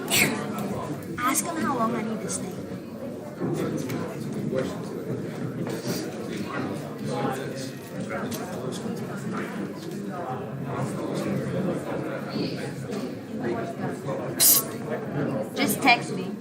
Ask him how long I need to stay. Just text me.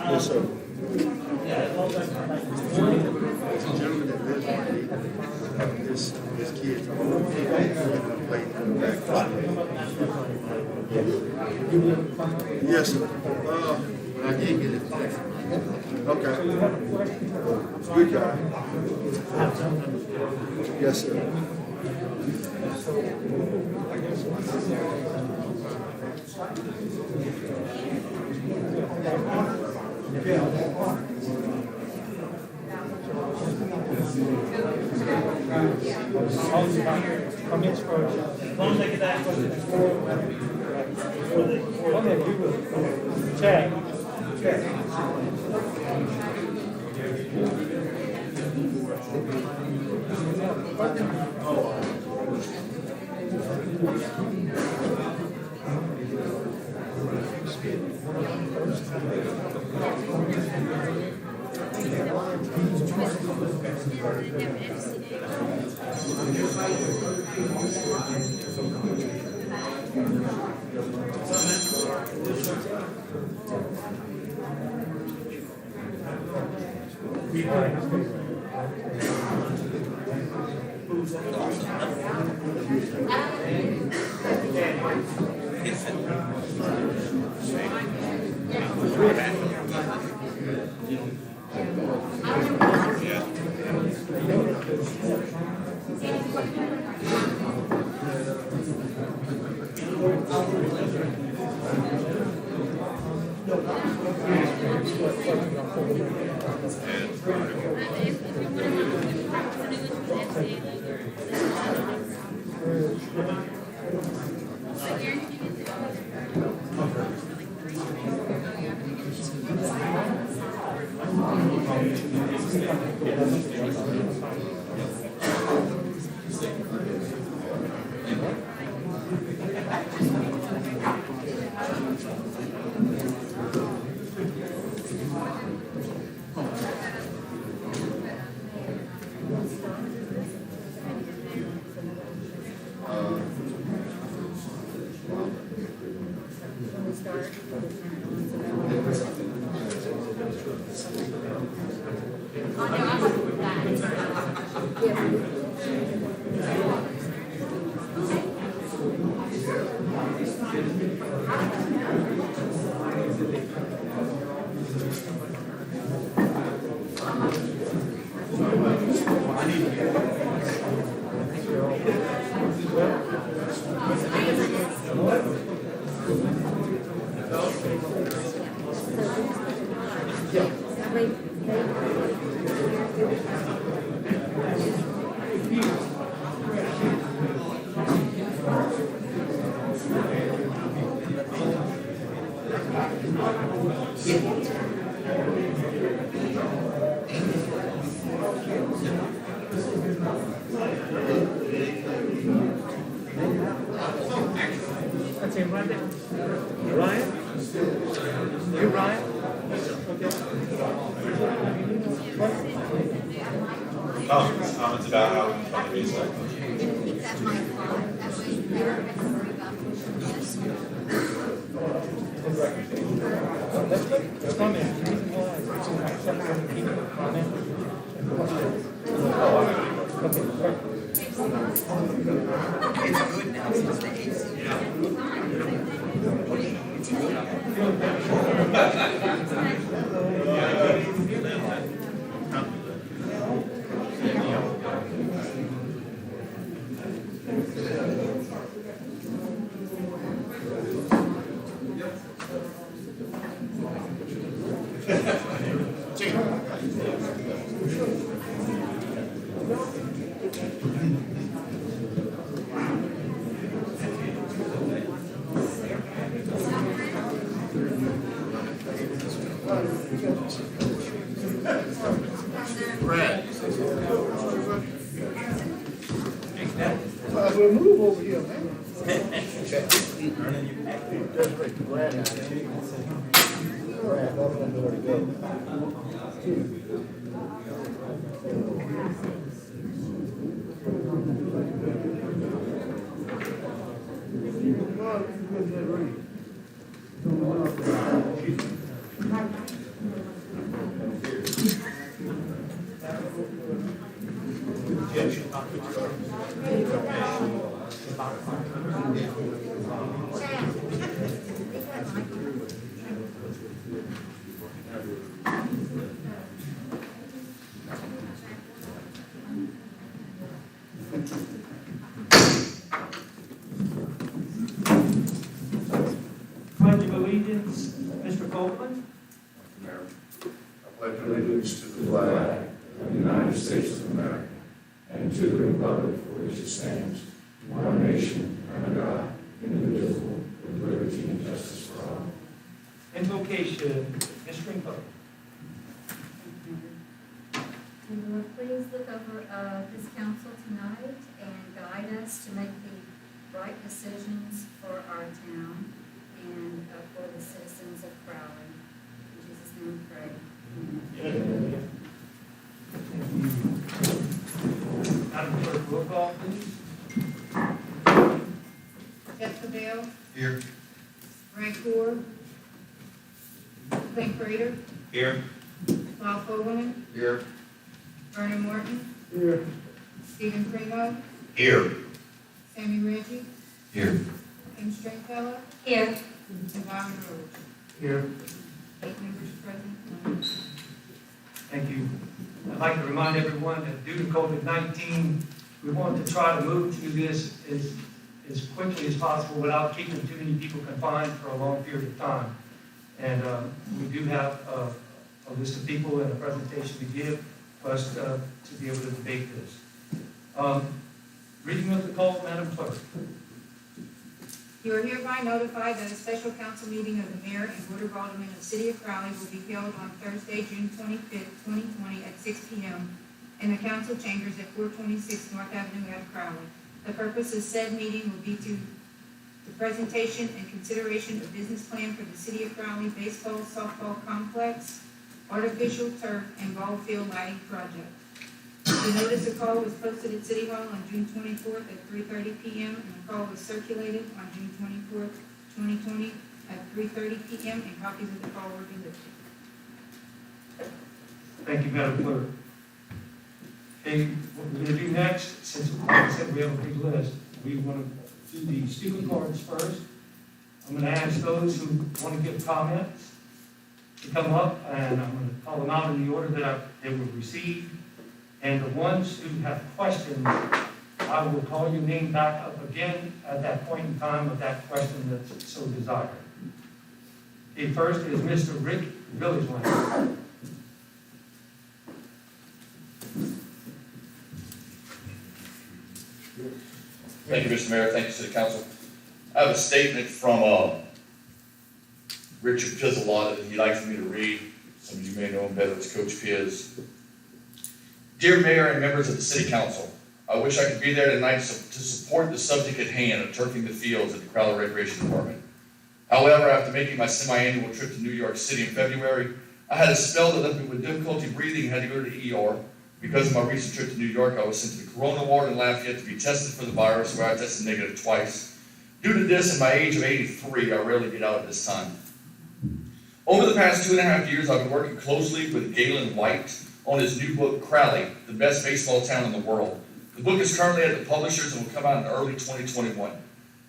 Yes, sir. Gentleman that lives with his kids playing in the back. Yes, sir. I did get it. Okay. Good guy. Yes, sir. That's him right there. Ryan? You Ryan? Comments about how we fund the recycling. Keep that mic on, that way you never have to worry about this. Comment. Reason why. Someone keep it. Comment. It's good now since the AC. Brad. We'll move over here, man. Brad, don't know where to go. Pledge of allegiance, Mr. Copeland. I pledge allegiance to the flag of the United States of America and to the republic for which it stands, one nation, under God, indivisible, with liberty and justice for all. Invocation, Ms. Ringbo. And Lord, please look over this council tonight and guide us to make the right decisions for our town and for the citizens of Crowley. In Jesus' name we pray. Amen. Madam Clerk, roll call, please. Jessica Bell, Here. Ray Core, Clint Prater, Here. Bob Fogelman, Here. Vernon Morton, Here. Stephen Primo, Here. Sammy Reggie, Here. Kim Stringfellow, Here. and Byron Rhodes. Here. 8 members present, none. Thank you. I'd like to remind everyone that due to COVID-19, we want to try to move through this as quickly as possible without keeping too many people confined for a long period of time. And we do have a list of people and a presentation to give for us to be able to debate this. Reading of the call, Madam Clerk. You are hereby notified that a special council meeting of the mayor and board of aldermen of the City of Crowley will be held on Thursday, June 25th, 2020 at 6 p.m. in the council chambers at 426 North Avenue at Crowley. The purpose of said meeting will be to the presentation and consideration of business plan for the City of Crowley baseball, softball complex, artificial turf, and ball field lighting project. The notice of call was posted at City Hall on June 24th at 3:30 p.m. and the call was circulated on June 24th, 2020 at 3:30 p.m. and copies of the call were delivered. Thank you, Madam Clerk. Okay, what we're going to do next, since, like I said, we have a big list, we want to do the speaker cards first. I'm going to ask those who want to give comments to come up, and I'm going to call them out in the order that they were received. And the ones who have questions, I will call your name back up again at that point in time of that question that's so desired. The first is Mr. Rick Villagewine. Thank you, Mr. Mayor. Thank you, City Council. I have a statement from Richard Pizzolotta that he'd like for me to read. Some of you may know him better as Coach Piz. Dear Mayor and members of the City Council, I wish I could be there tonight to support the subject at hand of turfing the fields at the Crowley Recreation Department. However, after making my semi-annual trip to New York City in February, I had a spell that left me with difficulty breathing and had to go to the ER. Because of my recent trip to New York, I was sent to the Corona ward in Lafayette to be tested for the virus, where I tested negative twice. Due to this, and my age of 83, I rarely get out at this time. Over the past 2.5 years, I've been working closely with Galen White on his new book, Crowley, the Best Baseball Town in the World. The book is currently at the publishers and will come out in early 2021.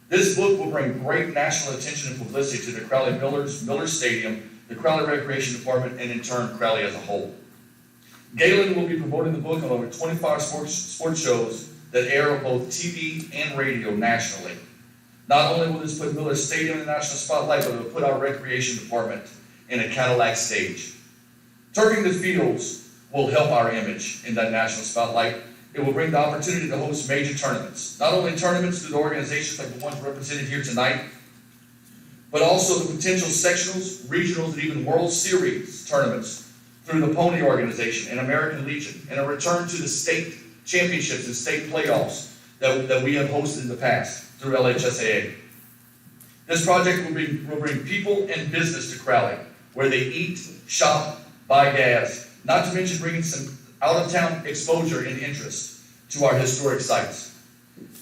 This book will bring great national attention and publicity to the Crowley Millers, Miller Stadium, the Crowley Recreation Department, and in turn, Crowley as a whole. Galen will be promoting the book on over 25 sports shows that air on both TV and radio nationally. Not only will this put Miller Stadium in the national spotlight, but it will put our recreation department in a Cadillac stage. Turfing the fields will help our image in that national spotlight. It will bring the opportunity to host major tournaments. Not only tournaments through the organizations like the ones represented here tonight, but also the potential sectionals, regionals, and even World Series tournaments through the Pony organization and American Legion, and a return to the state championships and state playoffs that we have hosted in the past through LHSAA. This project will bring people and business to Crowley, where they eat, shop, buy gas, not to mention bringing some out-of-town exposure and interest to our historic sites.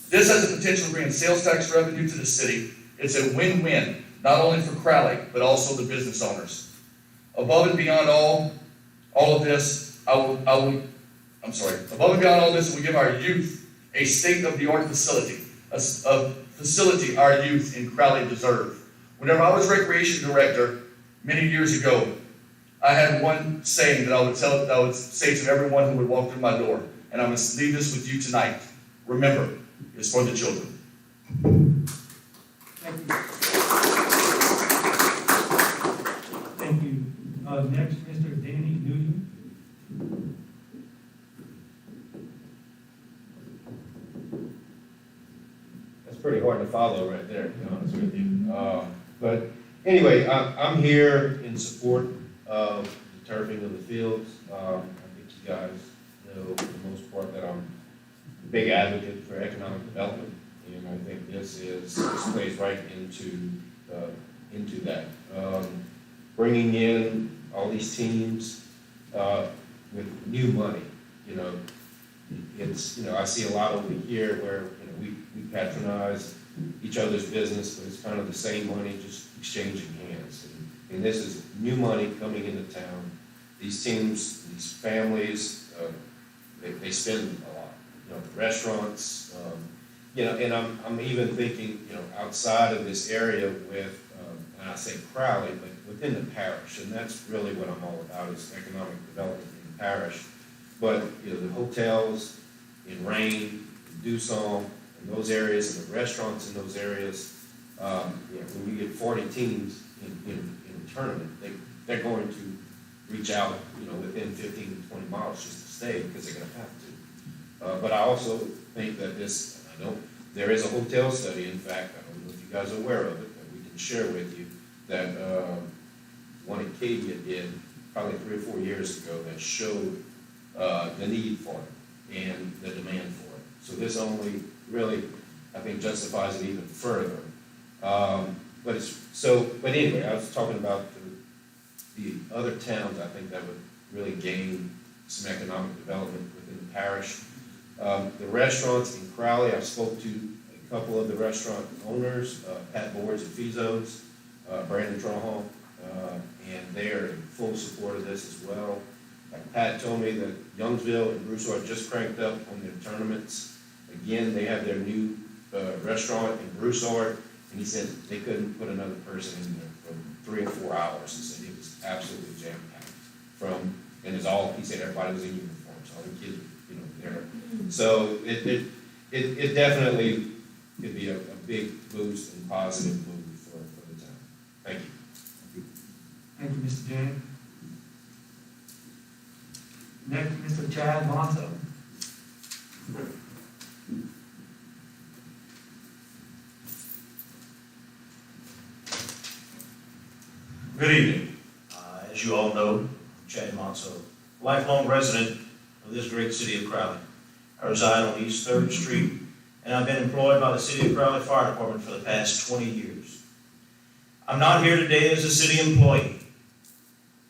This has the potential to bring sales tax revenue to the city. It's a win-win, not only for Crowley, but also the business owners. Above and beyond all of this, above and beyond all this, we give our youth a state-of-the-art facility, a facility our youth in Crowley deserve. Whenever I was recreation director many years ago, I had one saying that I would say to everyone who would walk through my door, and I'm going to leave this with you tonight. Remember, it's for the children. Thank you. Thank you. Next, Mr. Danny Newton. That's pretty hard to follow right there, to be honest with you. But anyway, I'm here in support of the turfing of the fields. I think you guys know for the most part that I'm a big advocate for economic development, and I think this plays right into that. Bringing in all these teams with new money, I see a lot over here where we patronize each other's business, but it's kind of the same money just exchanging hands. And this is new money coming into town. These teams, these families, they spend a lot. The restaurants, and I'm even thinking, outside of this area with, and I say Crowley, but within the parish, and that's really what I'm all about, is economic development in the parish. But, the hotels in Rain, in Dusong, in those areas, and the restaurants in those areas, when you get 40 teams in a tournament, they're going to reach out, within 15 to 20 miles just to stay, because they're going to have to. But I also think that I know there is a hotel study, in fact, I don't know if you guys are aware of it, but we can share with you, that one Acadia did probably 3 or 4 years ago that showed the need for it and the demand for it. So this only really, I think, justifies it even further. But anyway, I was talking about the other towns, I think, that would really gain some economic development within the parish. The restaurants in Crowley, I spoke to a couple of the restaurant owners, Pat Boards and Fizzo's, Brandon Tronholm, and they're in full support of this as well. Like Pat told me that Youngsville and Broussard just cranked up on their tournaments. Again, they have their new restaurant in Broussard, and he said they couldn't put another person in there for 3 or 4 hours. He said it was absolutely jam-packed. He said everybody was in uniform. firearms, all the kids, you know, there. So it definitely could be a big boost and positive move for the town. Thank you. Thank you, Mr. James. Next, Mr. Chad Monzo. Good evening. As you all know, I'm Chad Monso, lifelong resident of this great city of Crowley. I reside on East 3rd Street, and I've been employed by the City of Crowley Fire Department for the past 20 years. I'm not here today as a city employee.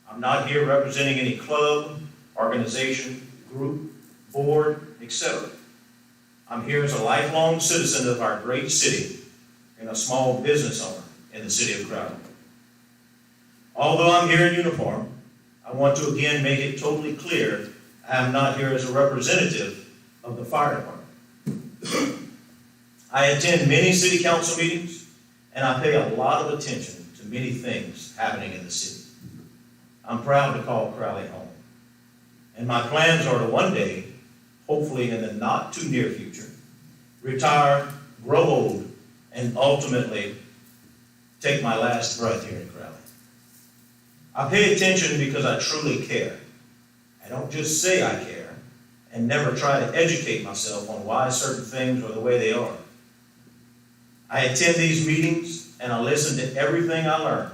I'm not here representing any club, organization, group, board, etc. I'm here as a lifelong citizen of our great city and a small business owner in the City of Crowley. Although I'm here in uniform, I want to again make it totally clear I am not here as a representative of the fire department. I attend many city council meetings, and I pay a lot of attention to many things happening in the city. I'm proud to call Crowley home. And my plans are to one day, hopefully in the not too near future, retire, grow old, and ultimately take my last breath here in Crowley. I pay attention because I truly care. I don't just say I care and never try to educate myself on why certain things are the way they are. I attend these meetings and I listen to everything I learn,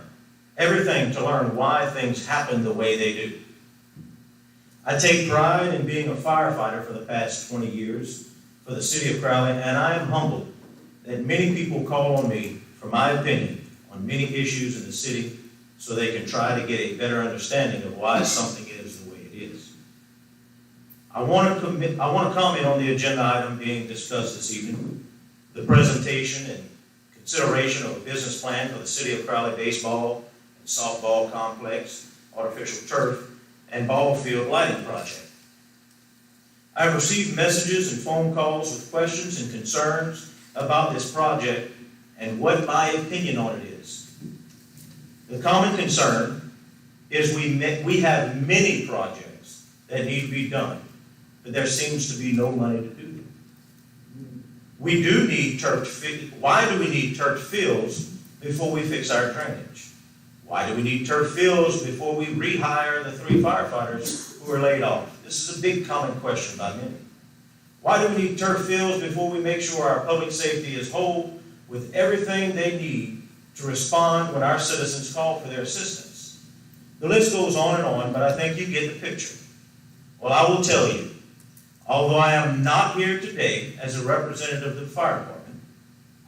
everything to learn why things happen the way they do. I take pride in being a firefighter for the past 20 years for the City of Crowley, and I am humbled that many people call on me for my opinion on many issues in the city so they can try to get a better understanding of why something is the way it is. I want to comment on the agenda item being discussed this evening, the presentation and consideration of a business plan for the City of Crowley baseball and softball complex, artificial turf, and ball field lighting project. I've received messages and phone calls with questions and concerns about this project and what my opinion on it is. The common concern is we have many projects that need to be done, but there seems to be no money to do them. We do need why do we need turf fields before we fix our drainage? Why do we need turf fields before we rehire the 3 firefighters who are laid off? This is a big common question by many. Why do we need turf fields before we make sure our public safety is whole with everything they need to respond when our citizens call for their assistance? The list goes on, but I think you get the picture. Well, I will tell you, although I am not here today as a representative of the fire department,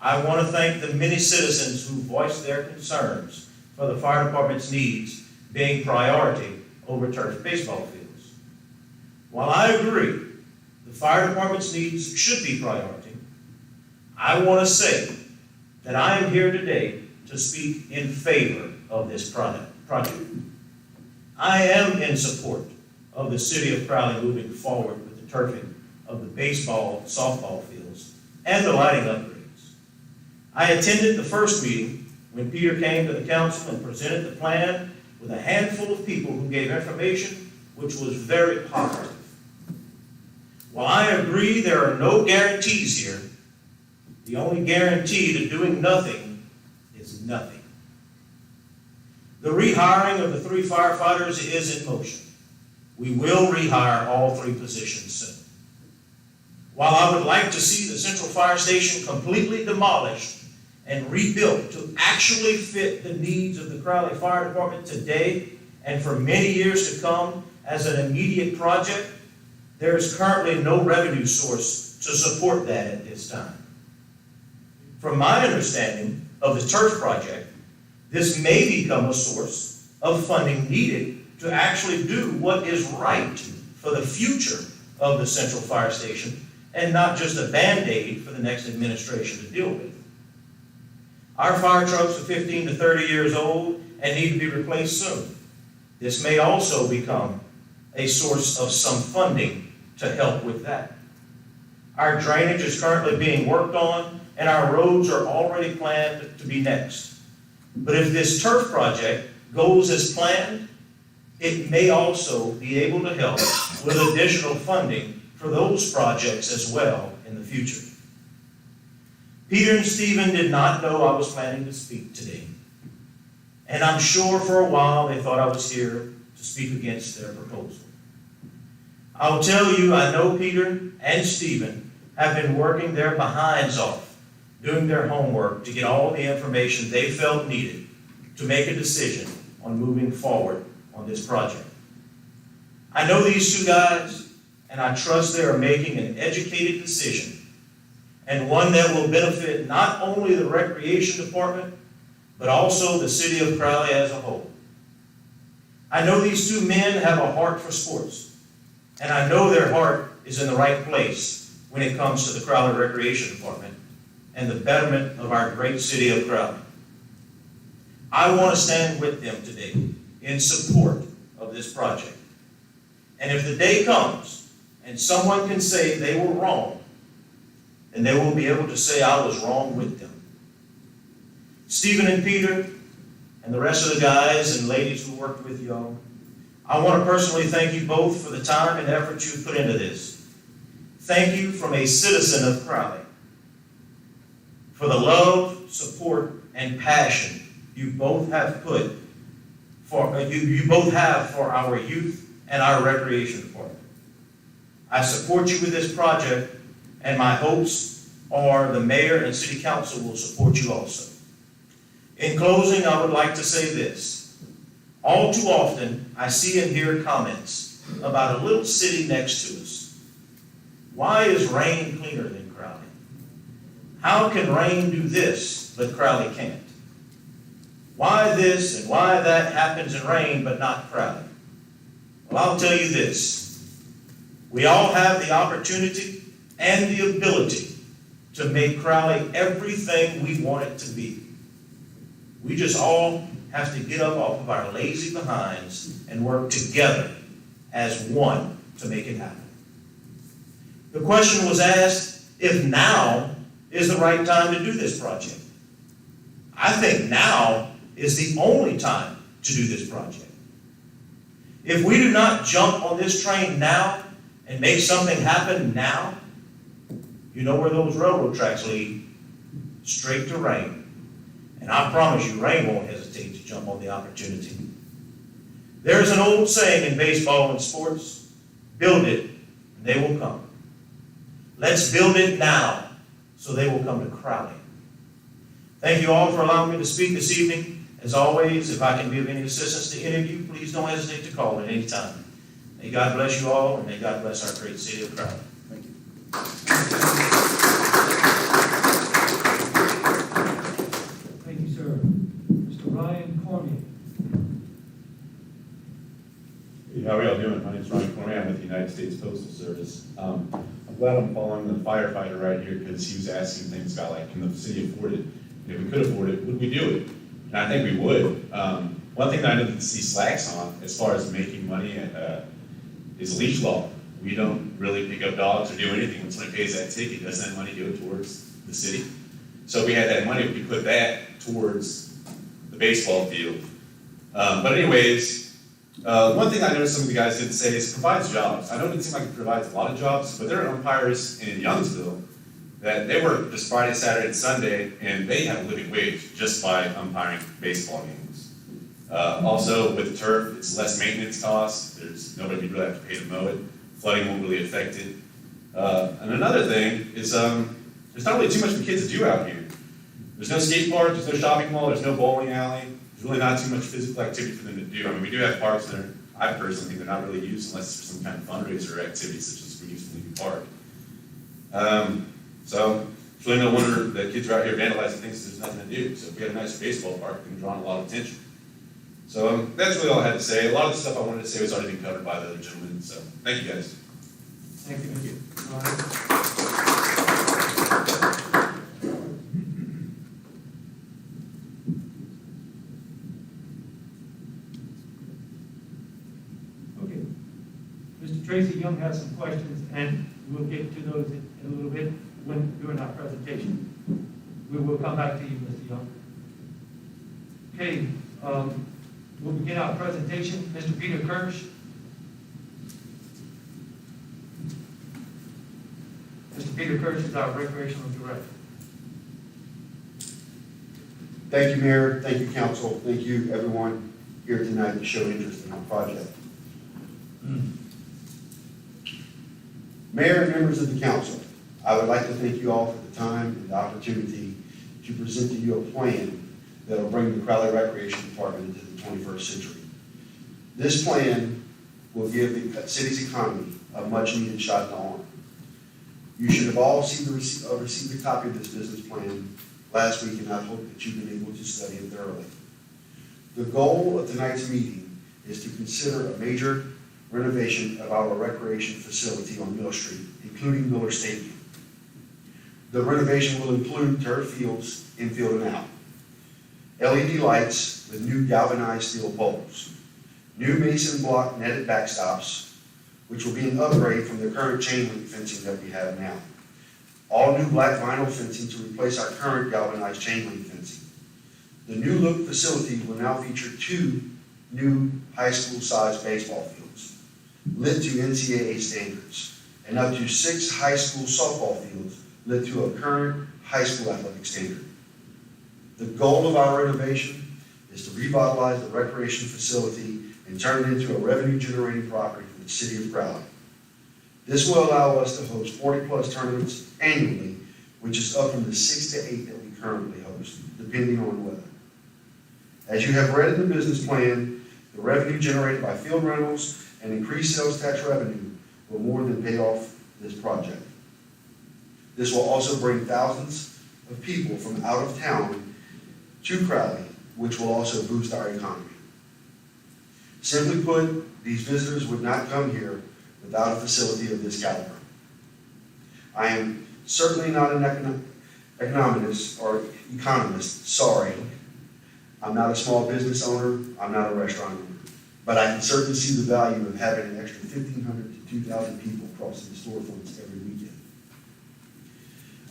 I want to thank the many citizens who voiced their concerns for the fire department's needs being priority over turf baseball fields. While I agree the fire department's needs should be priority, I want to say that I am here today to speak in favor of this project. I am in support of the City of Crowley moving forward with the turfing of the baseball, softball fields, and the lighting upgrades. I attended the first meeting when Peter came to the council and presented the plan with a handful of people who gave information which was very positive. While I agree there are no guarantees here, the only guarantee to doing nothing is nothing. The rehiring of the 3 firefighters is in motion. We will rehire all 3 positions soon. While I would like to see the Central Fire Station completely demolished and rebuilt to actually fit the needs of the Crowley Fire Department today and for many years to come as an immediate project, there is currently no revenue source to support that at this time. From my understanding of the turf project, this may become a source of funding needed to actually do what is right for the future of the Central Fire Station and not just a Band-Aid for the next administration to deal with. Our fire trucks are 15 to 30 years old and need to be replaced soon. This may also become a source of some funding to help with that. Our drainage is currently being worked on, and our roads are already planned to be next. But if this turf project goes as planned, it may also be able to help with additional funding for those projects as well in the future. Peter and Stephen did not know I was planning to speak today. And I'm sure for a while they thought I was here to speak against their proposal. I'll tell you, I know Peter and Stephen have been working their behinds off, doing their homework to get all the information they felt needed to make a decision on moving forward on this project. I know these two guys, and I trust they are making an educated decision, and one that will benefit not only the Recreation Department, but also the City of Crowley as a whole. I know these two men have a heart for sports, and I know their heart is in the right place when it comes to the Crowley Recreation Department and the betterment of our great City of Crowley. I want to stand with them today in support of this project. And if the day comes and someone can say they were wrong, then they will be able to say I was wrong with them. Stephen and Peter and the rest of the guys and ladies who worked with y'all, I want to personally thank you both for the time and effort you've put into this. Thank you from a citizen of Crowley for the love, support, and passion you both have put for you both have for our youth and our recreation department. I support you with this project, and my hopes are the mayor and city council will support you also. In closing, I would like to say this. All too often, I see and hear comments about a little city next to us. Why is Rain cleaner than Crowley? How can Rain do this, but Crowley can't? Why this and why that happens in Rain, but not Crowley? Well, I'll tell you this. We all have the opportunity and the ability to make Crowley everything we want it to be. We just all have to get up off of our lazy behinds and work together as one to make it happen. The question was asked if now is the right time to do this project. I think now is the only time to do this project. If we do not jump on this train now and make something happen now, you know where those railroad tracks lead? Straight to Rain. And I promise you, Rain won't hesitate to jump on the opportunity. There's an old saying in baseball and sports, build it and they will come. Let's build it now so they will come to Crowley. Thank you all for allowing me to speak this evening. As always, if I can be of any assistance to any of you, please don't hesitate to call at any time. May God bless you all, and may God bless our great City of Crowley. Thank you. Thank you, sir. Mr. Ryan Cormier. Hey, how are y'all doing? My name is Ryan Cormier. I'm with the United States Postal Service. I'm glad I'm following the firefighter right here because he was asking things about, like, can the city afford it? And if we could afford it, would we do it? And I think we would. One thing that I didn't see slacks on, as far as making money, is leash law. We don't really pick up dogs or do anything when somebody pays that ticket. Doesn't that money go towards the city? So if we had that money, we could put that towards the baseball field. But anyways, one thing I noticed some of the guys didn't say is it provides jobs. I know it didn't seem like it provides a lot of jobs, but there are umpires in Youngsville that they work just Friday, Saturday, and Sunday, and they have a living wage just by umpiring baseball games. Also, with turf, it's less maintenance costs. There's nobody really have to pay to mow it. Flooding won't really affect it. And another thing is there's not really too much for kids to do out here. There's no skate park, there's no shopping mall, there's no bowling alley. There's really not too much physical activity for them to do. I mean, we do have parks that I personally think they're not really used unless it's for some kind of fundraiser or activity, such as we used to Lincoln Park. So it's really no wonder that kids are out here vandalizing things because there's nothing to do. So if we had a nicer baseball park, we can draw a lot of attention. So that's really all I had to say. A lot of the stuff I wanted to say was already been covered by the other gentlemen. So thank you guys. Thank you. Thank you. Okay. Mr. Tracy Young has some questions, and we'll get to those in a little bit during our presentation. We will come back to you, Mr. Young. Okay. We'll begin our presentation. Mr. Peter Peter Kirsch. Mr. Peter Kirsch is our recreational director. Thank you, Mayor. Thank you, Council. Thank you, everyone here tonight to show interest in our project. Mayor and members of the council, I would like to thank you all for the time and the opportunity to present to you a plan that will bring the Crowley Recreation Department into the 21st century. This plan will give the city's economy a much-needed shot in the arm. You should have all received a copy of this business plan last week, and I hope that you've been able to study it thoroughly. The goal of tonight's meeting is to consider a major renovation of our recreation facility on Mill Street, including Miller Stadium. The renovation will include turf fields, infield and out, LED lights with new galvanized steel poles, new mason block netted backstops, which will be an upgrade from the current chain link fencing that we have now. All new black vinyl fencing to replace our current galvanized chain link fencing. The new look facility will now feature 2 new high school sized baseball fields, lit to NCAA standards, and up to 6 high school softball fields lit to a current high school athletic standard. The goal of our renovation is to revitalize the recreation facility and turn it into a revenue-generating property for the City of Crowley. This will allow us to host 40-plus tournaments annually, which is up from the 6 to 8 that we currently host, depending on weather. As you have read in the business plan, the revenue generated by field rentals and increased sales tax revenue will more than pay off this project. This will also bring thousands of people from out of town to Crowley, which will also boost our economy. Simply put, these visitors would not come here without a facility of this caliber. I am certainly not an economist, sorry. I'm not a small business owner, I'm not a restaurant owner, but I can certainly see the value of having an extra 1,500 to 2,000 people crossing the storefronts every weekend.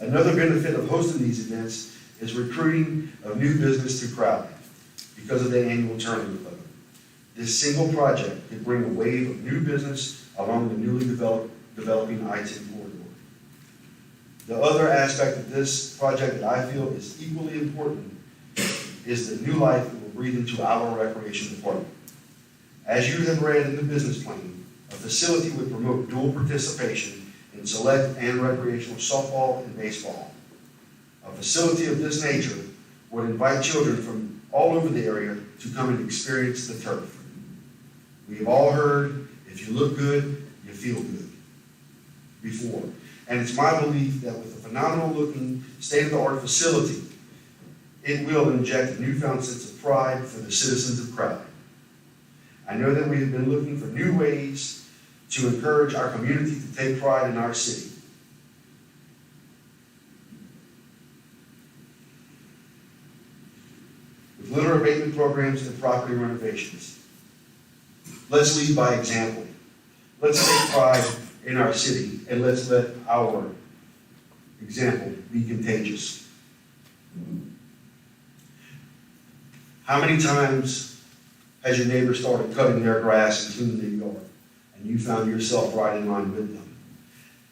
Another benefit of hosting these events is recruiting of new business to Crowley because of the annual tournament load. This single project could bring a wave of new business along the newly developing I-10 corridor. The other aspect of this project that I feel is equally important is the new life it will breathe into our recreation department. As you have read in the business plan, a facility would promote dual participation in select and recreational softball and baseball. A facility of this nature would invite children from all over the area to come and experience the turf. We've all heard, if you look good, you feel good before. And it's my belief that with a phenomenal looking state-of-the-art facility, it will inject a newfound sense of pride for the citizens of Crowley. I know that we have been looking for new ways to encourage our community to take pride in our city. With litter abatement programs and property renovations, let's lead by example. Let's take pride in our city and let's let our example be contagious. How many times has your neighbor started cutting their grass and cleaning their yard, and you found yourself right in line with them?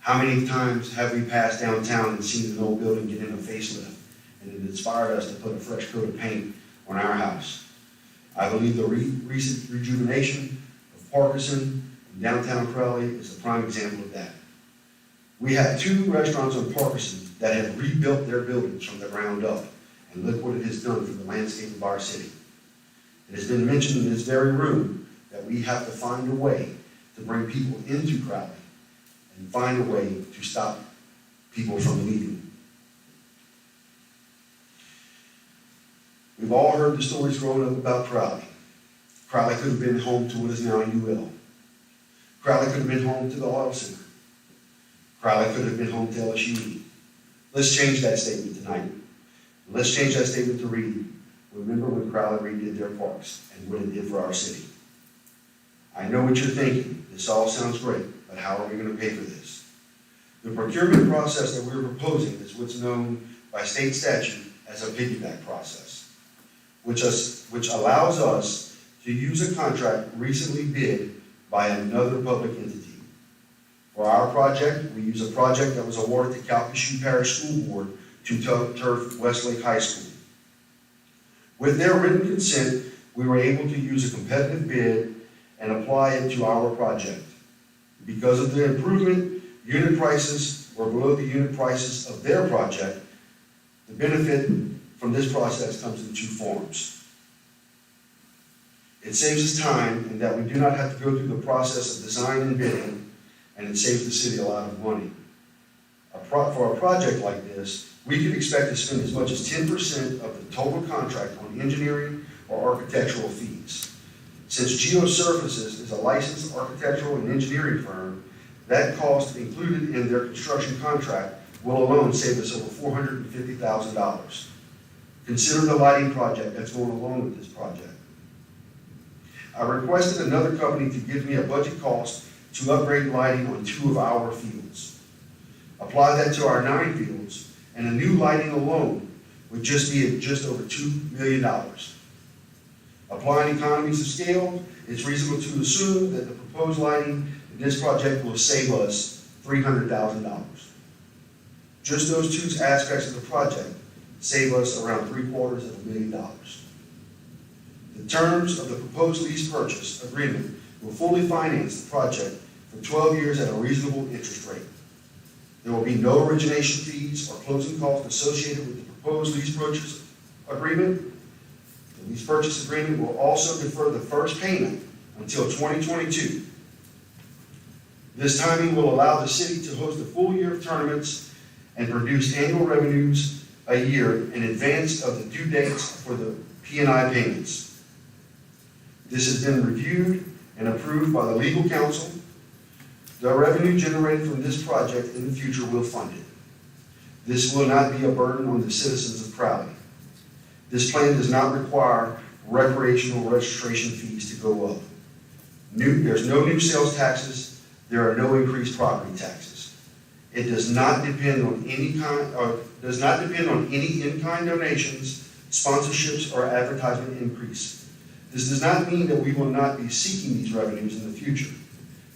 How many times have we passed downtown and seen an old building get in a facelift, and it inspired us to put a fresh coat of paint on our house? I believe the recent rejuvenation of Parkinson and downtown Crowley is a prime example of that. We have 2 restaurants on Parkinson that have rebuilt their buildings from the ground up, and look what it has done for the landscape of our city. It has been mentioned in this very room that we have to find a way to bring people into Crowley and find a way to stop people from leaving. We've all heard the stories growing up about Crowley. Crowley could have been home to what is now UL. Crowley could have been home to the Oil Center. Crowley could have been home to LSU. Let's change that statement tonight. Let's change that statement to read, remember when Crowley redid their parks and what it did for our city. I know what you're thinking. This all sounds great, but how are we going to pay for this? The procurement process that we're proposing is what's known by state statute as a piggyback process, which allows us to use a contract recently bid by another public entity. For our project, we use a project that was awarded to Calcasieu Parish School Board to turf Westlake High School. With their written consent, we were able to use a competitive bid and apply it to our project. Because of the improvement, unit prices were below the unit prices of their project. The benefit from this process comes in two forms. It saves us time in that we do not have to go through the process of design and bidding, and it saves the city a lot of money. For a project like this, we could expect to spend as much as 10% of the total contract on engineering or architectural fees. Since GeoSurfaces is a licensed architectural and engineering firm, that cost included in their construction contract will alone save us over $450,000. Consider the lighting project that's going along with this project. I requested another company to give me a budget cost to upgrade lighting on 2 of our fields. Apply that to our 9 fields, and a new lighting alone would just be at just over $2 million. Applying economies of scale, it's reasonable to assume that the proposed lighting in this project will save us $300,000. Just those 2 aspects of the project save us around $750,000. The terms of the proposed lease purchase agreement will fully finance the project for 12 years at a reasonable interest rate. There will be no origination fees or closing costs associated with the proposed lease purchase agreement. The lease purchase agreement will also defer the first payment until 2022. This timing will allow the city to host a full year of tournaments and produce annual revenues a year in advance of the due dates for the P&I payments. This has been reviewed and approved by the legal counsel. The revenue generated from this project in the future will fund it. This will not be a burden on the citizens of Crowley. This plan does not require recreational registration fees to go up. There's no new sales taxes. There are no increased property taxes. It does not depend on any in-kind donations, sponsorships, or advertisement increase. This does not mean that we will not be seeking these revenues in the future.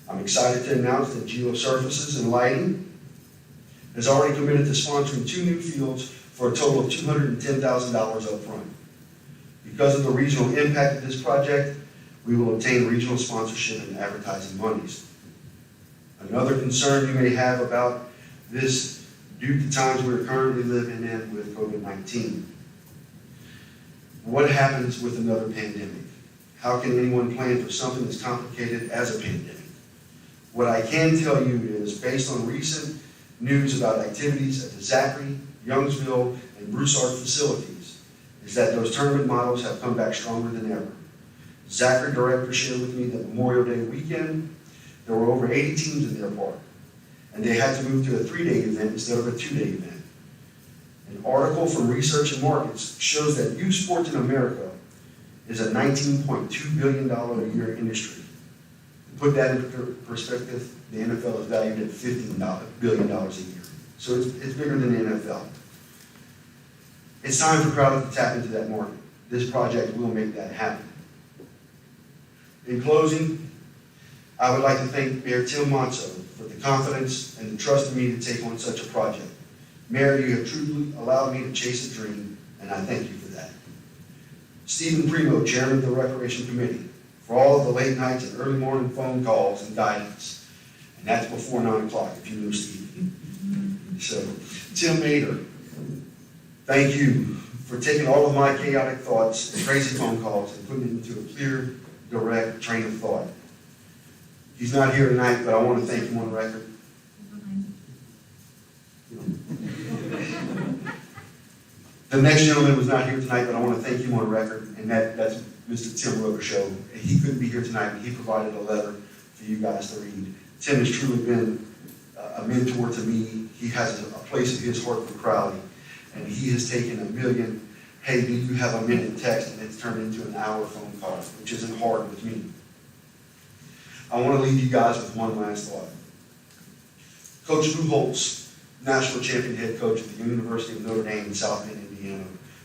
I'm excited to announce that GeoSurfaces and Lighting has already committed to sponsoring 2 new fields for a total of $210,000 up front. Because of the regional impact of this project, we will obtain regional sponsorship and advertising monies. Another concern you may have about this due to times we're currently living in with COVID-19. What happens with another pandemic? How can anyone plan for something as complicated as a pandemic? What I can tell you is, based on recent news about activities at the Zachary, Youngsville, and Broussard facilities, is that those tournament models have come back stronger than ever. Zachary director shared with me that Memorial Day weekend, there were over 80 teams in their park, and they had to move to a 3-day event instead of a 2-day event. An article from Research and Markets shows that youth sports in America is a $19.2 billion a year industry. To put that into perspective, the NFL is valued at $15 billion a year. So it's bigger than the NFL. It's time for Crowley to tap into that market. This project will make that happen. In closing, I would like to thank Mayor Tim Monso for the confidence and the trust in me to take on such a project. Mayor, you have truly allowed me to chase a dream, and I thank you for that. Stephen Primo, Chairman of the Recreation Committee, for all of the late nights and early morning phone calls and guidance. And that's before 9 o'clock, if you know Stephen. So, Tim Mader, thank you for taking all of my chaotic thoughts and crazy phone calls and putting it into a clear, direct train of thought. He's not here tonight, but I want to thank him on record. The next gentleman was not here tonight, but I want to thank him on record, and that's Mr. Tim Robichaux. He couldn't be here tonight, but he provided a letter for you guys to read. Tim has truly been a mentor to me. He has a place in his heart for Crowley, and he has taken a million, hey, do you have a minute text, and it's turned into an hour phone call, which isn't hard with me. I want to leave you guys with one last thought. Coach Lou Holtz, national champion head coach at the University of Notre Dame in South Bend, Indiana,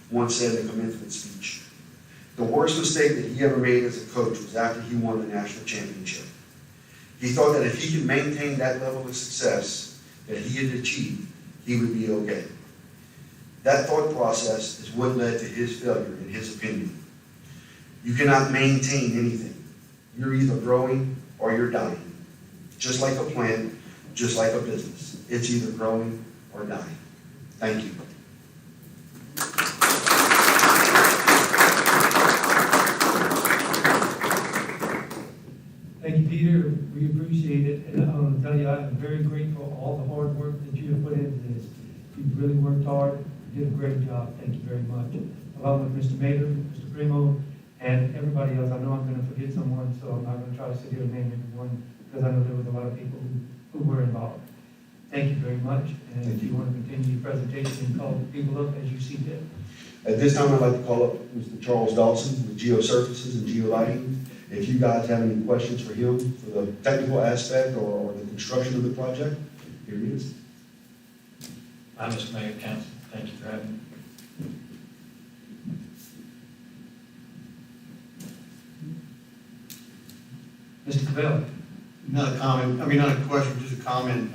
once said in a commencement speech, The worst mistake that he ever made as a coach was after he won the national championship. He thought that if he could maintain that level of success that he had achieved, he would be okay. That thought process is what led to his failure, in his opinion. You cannot maintain anything. You're either growing or you're dying. Just like a plant, just like a business. It's either growing or dying. Thank you. Thank you, Peter. We appreciate it. And I want to tell you, I'm very grateful for all the hard work that you have put into this. You've really worked hard. You did a great job. Thank you very much. Along with Mr. Mater, Mr. Primo, and everybody else. I know I'm going to forget someone, so I'm not going to try to sit here and name everyone, because I know there was a lot of people who were involved. Thank you very much. And if you want to continue your presentation and call people up as you see fit. At this time, I'd like to call up Mr. Charles Dawson with Geosurfaces and Geolighting. If you guys have any questions for him for the technical aspect or the construction of the project, here he is. Hi, Mr. Mayor, Council. Thank you for having me. Mr. Cabell. Not a comment, not a question, just a comment.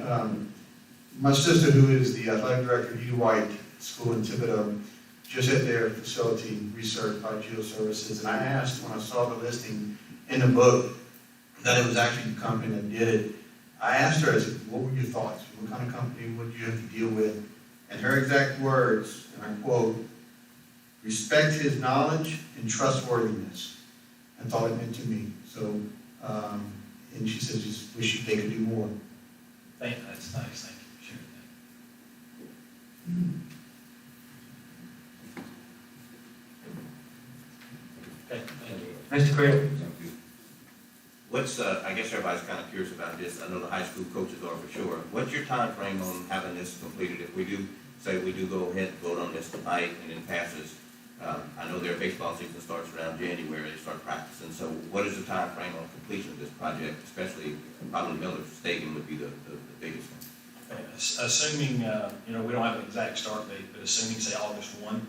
My sister, who is the athletic director at U White School in Thibodeau, just had their facility researched by Geoservices, and I asked when I saw the listing in the book that it was actually the company that did it. I asked her, I said, what were your thoughts? What kind of company would you have to deal with? And her exact words, and I quote, respect his knowledge and trustworthiness. That's all it meant to me. So, and she says, just wish they could do more. That's nice, thank you for sharing that. Okay, thank you. Mr. Craig. What's, I guess everybody's kind of curious about this, I know the high school coaches are for sure. What's your time frame on having this completed? If we do, say we do go ahead and vote on this tonight and it passes, I know their baseball season starts around January, they start practicing, so what is the time frame on completion of this project, especially probably Miller Stadium would be the biggest one? Okay, assuming, we don't have an exact start date, but assuming, say, August 1,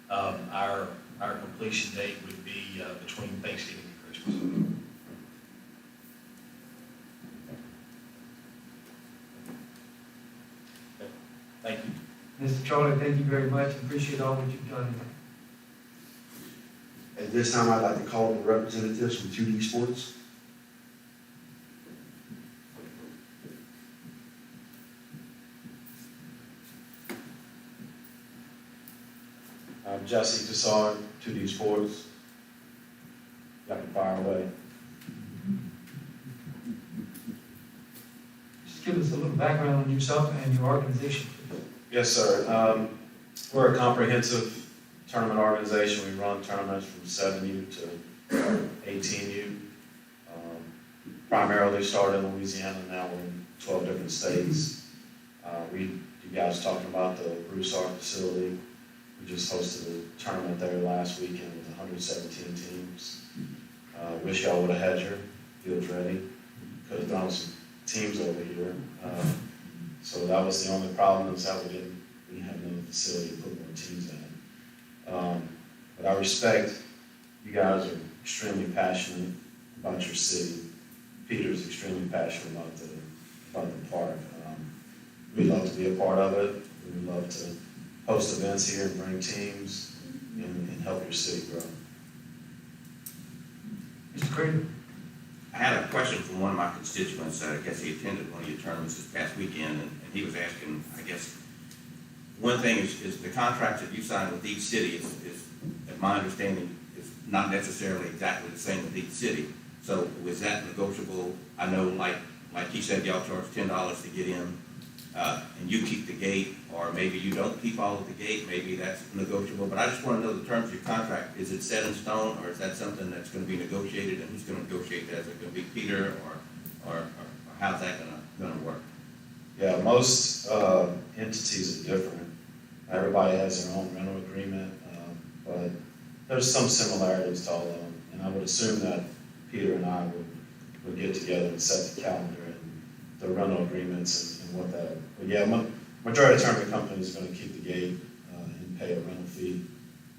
our completion date would be between Thanksgiving and Christmas. Thank you. Mr. Charlie, thank you very much. Appreciate all that you've done. At this time, I'd like to call the representatives from 2D Sports. I'm Jesse Tassard, 2D Sports. Y'all can fire away. Just give us a little background on yourself and your organization, please. Yes, sir. We're a comprehensive tournament organization. We run tournaments from 7U to 18U. Primarily started in Louisiana, now we're in 12 different states. You guys talking about the Broussard facility. We just hosted a tournament there last weekend with 117 teams. Wish y'all would have had your fields ready. Could have thrown some teams over here. So that was the only problem, is that we didn't have another facility to put more teams in. But I respect you guys are extremely passionate about your city. Peter's extremely passionate about the park. We'd love to be a part of it. We'd love to host events here and bring teams and help your city grow. Mr. Craig. I had a question from one of my constituents. I guess he attended one of your tournaments this past weekend, and he was asking, I guess, one thing is the contract that you signed with each city is, at my understanding, is not necessarily exactly the same with each city. So was that negotiable? I know, like he said, y'all charge $10 to get in, and you keep the gate, or maybe you don't keep all of the gate. Maybe that's negotiable. But I just want to know the terms of your contract. Is it set in stone, or is that something that's going to be negotiated? And who's going to negotiate that? Is it going to be Peter, or how's that going to work? Yeah, most entities are different. Everybody has their own rental agreement, but there's some similarities to all of them. And I would assume that Peter and I would get together and set the calendar and the rental agreements and what that. But yeah, majority of tournament companies are going to keep the gate and pay a rental fee.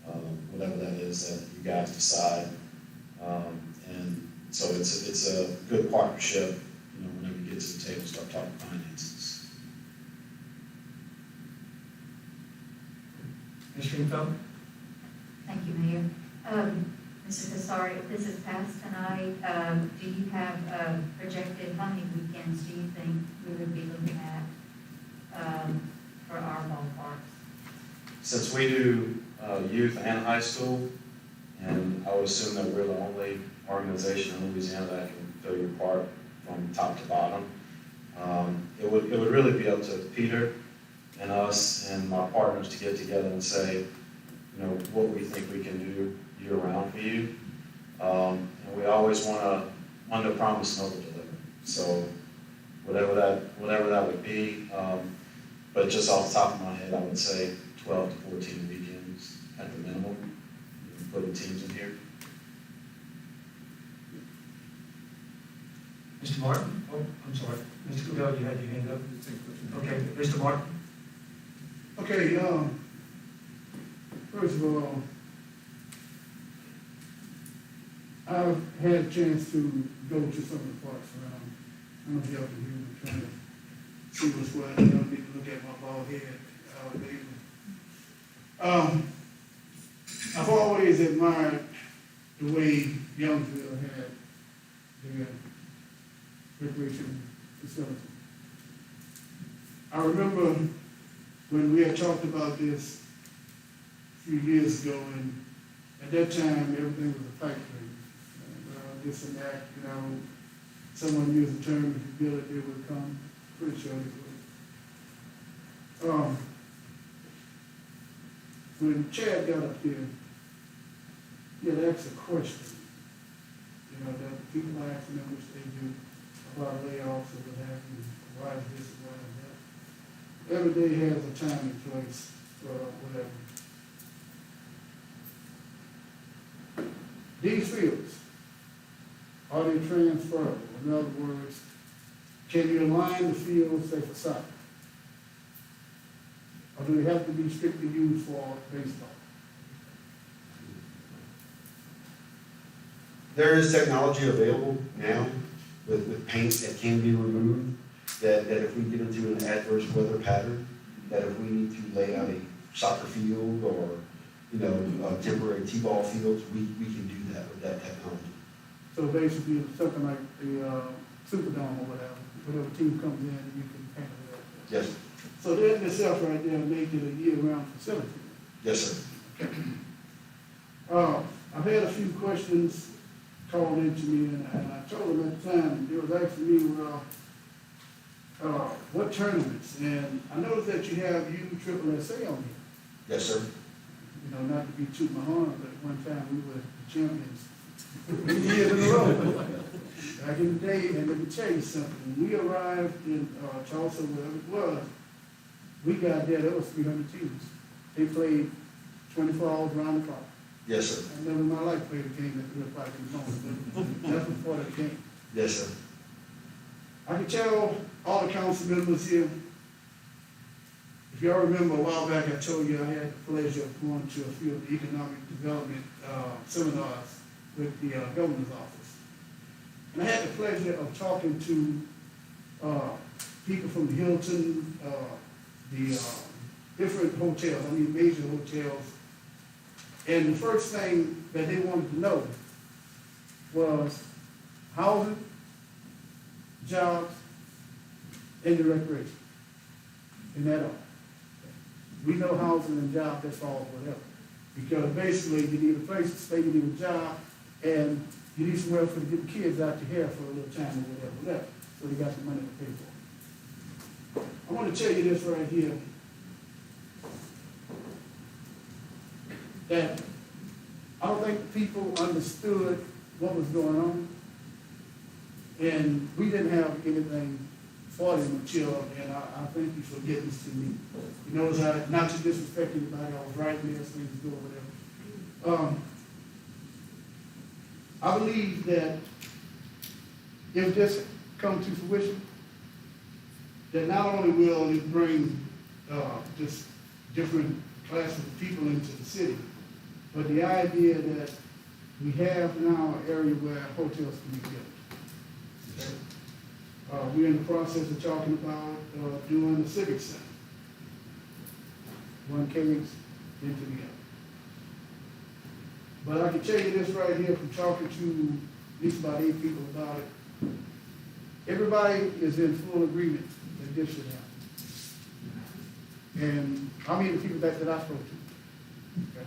whatever that is that you guys decide. And so it's a good partnership, whenever you get to the table, start talking finances. Ms. Greenfeld? Thank you, Mayor. Mr. Cassari, if this is passed tonight, do you have projected how many weekends do you think we would be looking at for our ballparks? Since we do youth and high school, and I would assume that we're the only organization in Louisiana that can fill your park from top to bottom, it would really be up to Peter and us and my partners to get together and say, what we think we can do year-round for you. And we always want to under-promise and over-deliver. So whatever that would be, but just off the top of my head, I would say 12 to 14 weekends at the minimum, putting teams in here. Mr. Martin? Oh, I'm sorry. Mr. Goodell, you had your hand up. Okay, Mr. Martin? Okay, first of all, I've had a chance to go to some of the parks around. I don't know if y'all can hear me, trying to see what's what. I don't need to look at my bald head all day. I've always admired the way Youngsville had their recreation facility. I remember when we had talked about this a few years ago, and at that time, everything was a pipe dream. This and that, someone used the term, if you build it, it would come. Pretty sure it would. When Chad got up here, he had asked a question, that people asking him, which they do, about layoffs or what have you, why is this and why is that. Every day has a time and place for whatever. These fields, are they transferable? In other words, can you align the fields, say, for soccer? Or do they have to be strictly used for baseball? There is technology available now with paints that can be removed, that if we get into an adverse weather pattern, that if we need to lay out a soccer field or, temporary t-ball fields, we can do that with that technology. So basically, something like the Superdome or whatever team comes in, you can paint it up. Yes, So that in itself right there make it a year-round facility. yes, sir. Okay. I've had a few questions called into me, and I told them at the time, they was asking me, what tournaments? And I noticed that you have USSSA on here. Yes, sir. Not to be toot my horn, but at one time we were the champions. 3 years in a row. Back in the day, and let me tell you something, when we arrived in Tulsa, wherever it was, we got there was 300 teams. They played 24 hours around the clock. Yes, sir. I never in my life played a game at 3 o'clock in the morning, but that's before the game. Yes, sir. I can tell all the council members here, if y'all remember a while back, I told you I had the pleasure of going to a few of the economic development seminars with the governor's office. And I had the pleasure of talking to people from the Hilton, the different hotels, major hotels. And the first thing that they wanted to know was housing, jobs, and the recreation. And that all. We know housing and jobs, that's all whatever. Because basically you need a place to stay, you need a job, and you need somewhere for to get the kids out to here for a little time or whatever. So they got the money to pay for it. I want to tell you this right here. That I don't think people understood what was going on. And we didn't have anything for them until, and I think you for getting this to me. You notice not to disrespect anybody, I was writing this, things go whatever. I believe that if this comes to fruition, that not only will it bring just different classes of people into the city, But the idea that we have now an area where hotels can be built. Okay? We're in the process of talking about doing the civic center. One case into the other. But I can tell you this right here from talking to at least about 8 people about it. Everybody is in full agreement that this should happen. And I mean the people that I spoke to. Okay.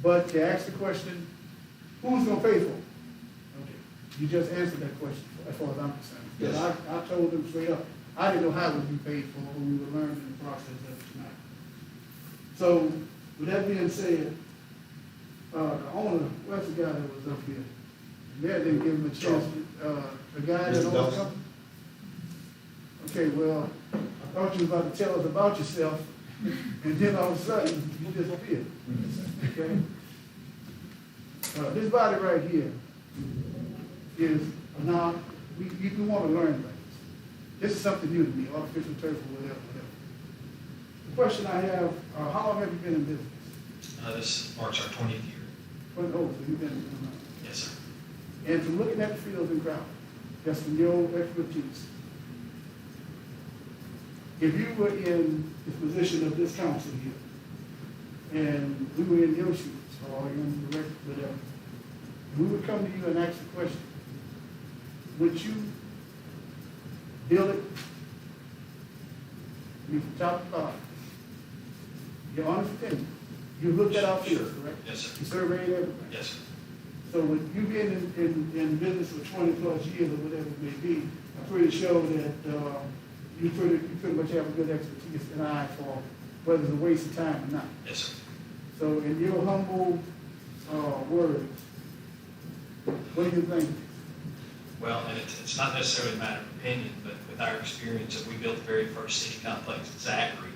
But to ask the question, who's gonna pay for it? Okay, you just answered that question as far as I'm concerned. Yes. Because I told them straight up, I didn't know how it would be paid for when we were learning in the process of it tonight. So, with that being said, the owner, where's the guy that was up here? Mayor didn't give him a chance, the guy that Mr. owns Dawson. the company? Okay, well, I thought you were about to tell us about yourself, and then all of a sudden, you disappeared. Okay? This body right here is now, we want to learn things. This is something new to me, artificial turf or whatever. The question I have, how long have you been in business? This marks our 20th year. Oh, so you've been in business. Yes, sir. And from looking at the fields in Crowley, just from your expertise, if you were in the position of this council here, and we were in your shoes, or in the rec, whatever, and we would come to you and ask the question, would you build it? I mean, from top to bottom. Your honest opinion. You looked at our fields, correct? Yes, sir. You surveyed everything. Yes, sir. So with you being in business for 20+ years or whatever it may be, I'm pretty sure that you pretty much have a good expertise and eye for whether it's a waste of time or not. Yes, sir. So in your humble words, what do you think? Well, and it's not necessarily a matter of opinion, but with our experience, we built the very first city complex in Zachary,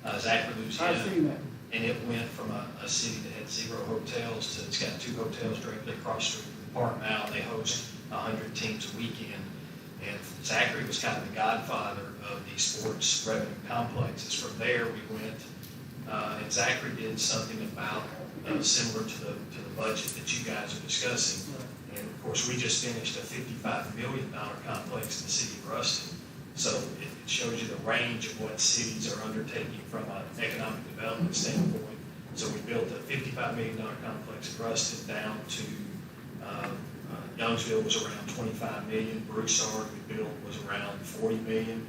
Louisiana. I've seen that. And it went from a city that had 0 hotels to, it's got 2 hotels directly across the street from the park now, and they host 100 teams a weekend. And Zachary was kind of the godfather of these sports revenue complexes. From there, we went, and Zachary did something about, similar to the budget that you guys are discussing. And of course, we just finished a $55 million complex in the city of Ruston. So it shows you the range of what cities are undertaking from an economic development standpoint. So we built a $55 million complex in Ruston down to, Youngsville was around $25 million. Broussard we built was around $40 million.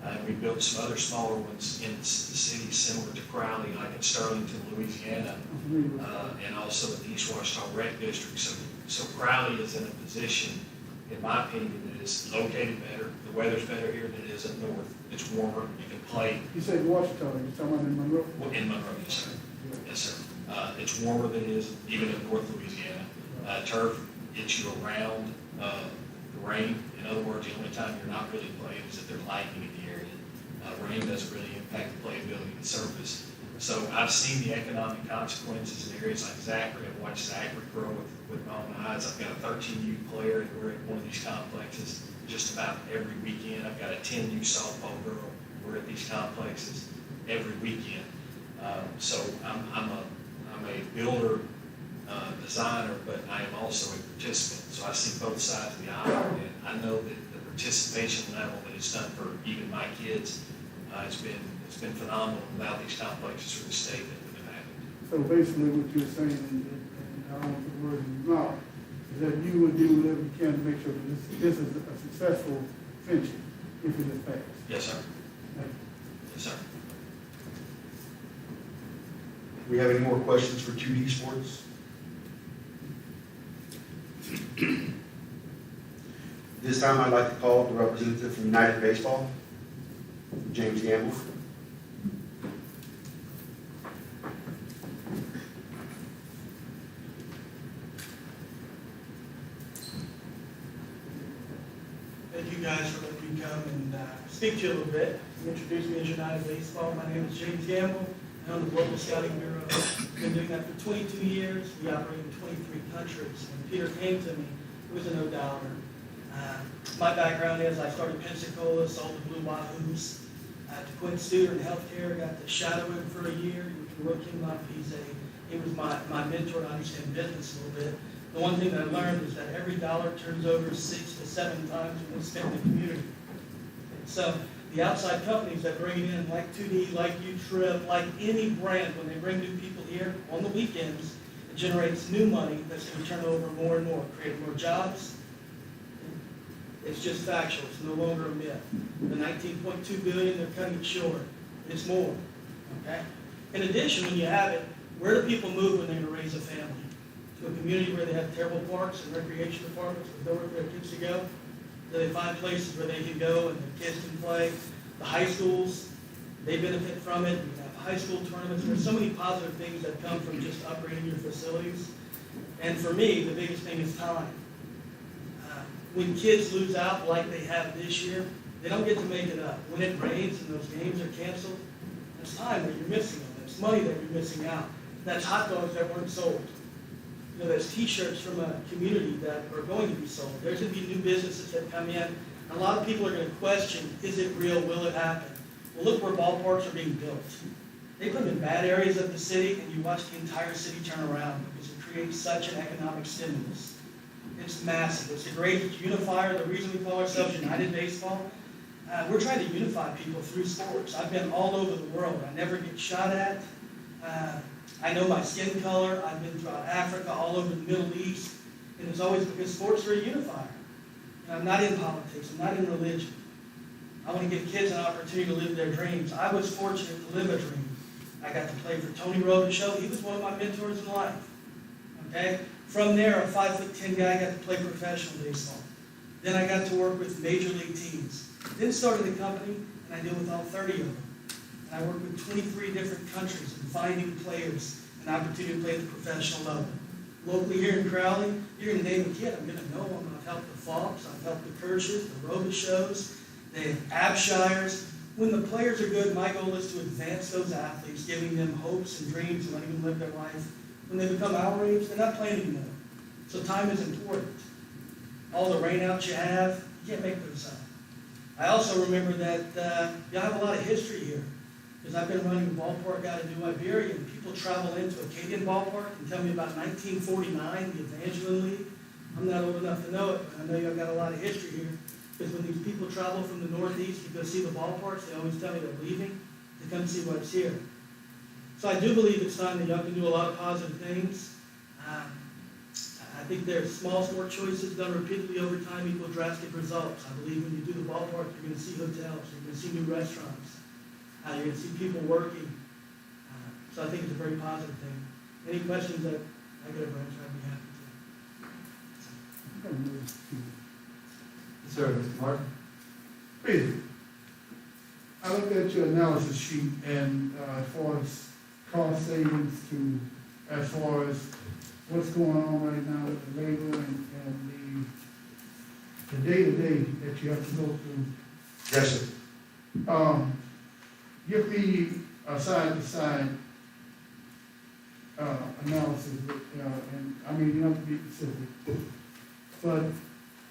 And we built some other smaller ones in the cities similar to Crowley, like in Sterlington, Louisiana, and also in the East Washita Rec District. So Crowley is in a position, in my opinion, that is located better. The weather's better here than it is up north. It's warmer. You can play. You said Washita, you're talking about in Monroe? In Monroe, yes, sir. Yes, sir. It's warmer than it is even in North Louisiana. Turf gets you around the rain. In other words, the only time you're not really playing is if there's lightning in the area. Rain doesn't really impact the playability of the surface. So I've seen the economic consequences in areas like Zachary. I've watched Zachary grow with my own eyes. I've got a 13U player, and we're at one of these complexes just about every weekend. I've got a 10U softball girl. We're at these complexes every weekend. So I'm a builder, designer, but I am also a participant. So I see both sides of the aisle, and I know that the participation level that it's done for even my kids, it's been phenomenal without these complexes for the state that we've been having. So basically what you're saying, and I don't want to put words in your mouth, is that you would do whatever you can to make sure that this is a successful venture if it is passed. Yes, sir. Thank you. Yes, sir. Do we have any more questions for 2D Sports? This time I'd like to call the representative from United Baseball, James Gamble. Thank you guys for letting me come and speak to you a little bit. Introduce me as United Baseball. My name is James Gamble. I'm on the Global Scouting Bureau. I've been doing that for 22 years. We operate in 23 countries. When Peter came to me, he was a no-doubter. My background is I started Pensacola, sold the Blue Wahoos, to quit student healthcare, got to shadow him for a year, you can look him up, he was my mentor to understand business a little bit. The one thing that I learned is that every dollar turns over 6 to 7 times when it's spent in the community. So the outside companies that bring it in, like 2D, like U-Trip, like any brand, when they bring new people here on the weekends, it generates new money that's going to turn over more and more, create more jobs. It's just factual. It's no longer a myth. The 19.2 billion, they're cutting it short. It's more. Okay. In addition, when you have it, where do people move when they're going to raise a family? To a community where they have terrible parks and recreation departments with nowhere for their kids to go? Do they find places where they can go and their kids can play? The high schools, they benefit from it. You have high school tournaments. There's so many positive things that come from just upgrading your facilities. And for me, the biggest thing is time. When kids lose out like they have this year, they don't get to make it up. When it rains and those games are canceled, there's time that you're missing them. There's money that you're missing out. That's hot dogs that weren't sold. You know, there's T-shirts from a community that are going to be sold. There's going to be new businesses that come in. A lot of people are going to question, is it real? Will it happen? Well, look where ballparks are being built. They put them in bad areas of the city, and you watch the entire city turn around because it creates such an economic stimulus. It's massive. It's the greatest unifier. The reason we call ourselves United Baseball, we're trying to unify people through sports. I've been all over the world. I never get shot at. I know my skin color. I've been throughout Africa, all over the Middle East. And it's always because sports are a unifier. And I'm not in politics. I'm not in religion. I want to give kids an opportunity to live their dreams. I was fortunate to live a dream. I got to play for Tony Robichaux. He was one of my mentors in life. Okay? From there, a 5'10" guy got to play professional baseball. Then I got to work with major league teams. Then started a company, and I deal with all 30 of them. And I work with 23 different countries and finding players an opportunity to play at the professional level. Locally here in Crowley, you're going to name a kid, I'm going to know them. I've helped the Falks, I've helped the Kirsch's, the Robichaux's, the Abshires. When the players are good, my goal is to advance those athletes, giving them hopes and dreams and letting them live their life. When they become our age, they're not playing anymore. So time is important. All the rainouts you have, you can't make those up. I also remember that you have a lot of history here. Because I've been running a ballpark out of New Iberia, and people travel into Acadian Ballpark and tell me about 1949, the Evangeline League. I'm not old enough to know it, but I know y'all got a lot of history here. Because when these people travel from the Northeast to go see the ballparks, they always tell me they're leaving to come see what's here. So I do believe it's time that y'all can do a lot of positive things. I think there's small sport choices done repeatedly over time equal drastic results. I believe when you do the ballpark, you're going to see hotels, you're going to see new restaurants, you're going to see people working. So I think it's a very positive thing. Any questions that I could have answered, I'd be happy to. Yes, sir, Mr. Martin. Please. I looked at your analysis sheet and as far as cost savings to, as far as what's going on right now with the labor and the day-to-day that you have to go through. Yes, sir. Give me a side-to-side analysis, and I mean, you don't have to be specific. But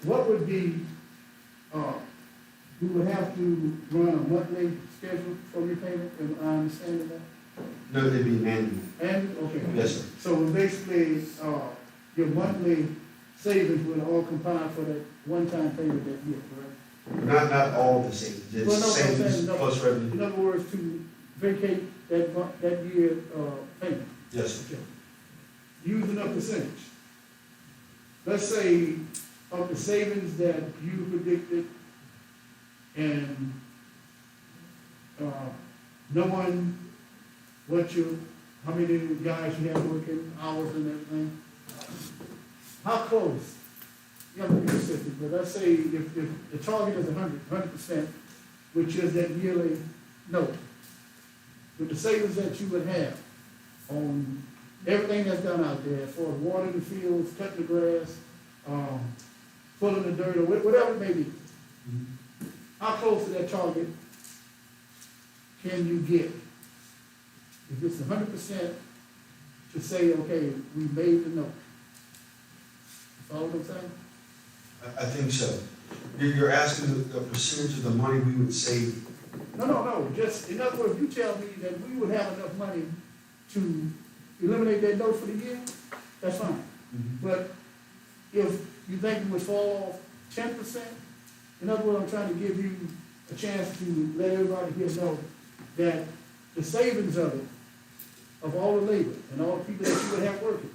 what would be, we would have to run a monthly schedule for repayment, am I understanding that? No, they'd be annual. And, okay. Yes, sir. So basically, your monthly savings would all combine for that one-time payment that year, correct? Not all of the savings. It's Well, no, I'm savings saying, no. plus revenue. In other words, to vacate that year, payment. Yes, sir. Okay. Using a percentage. Let's say of the savings that you predicted and, knowing how many guys you have working, hours and everything, how close? You have to be specific, but let's say if the target is 100%, which is that yearly note, with the savings that you would have on everything that's done out there, as far as watering the fields, cutting the grass, pulling the dirt, or whatever it may be, how close to that target can you get? If it's 100% to say, okay, we made the note. Follow what I'm saying? I think so. You're asking the percentage of the money we would save No, just, in other words, you tell me that we would have enough money to eliminate that note for the year, that's fine. But if you think it would fall off 10%, in other words, I'm trying to give you a chance to let everybody here know that the savings of it, of all the labor and all the people that you would have working,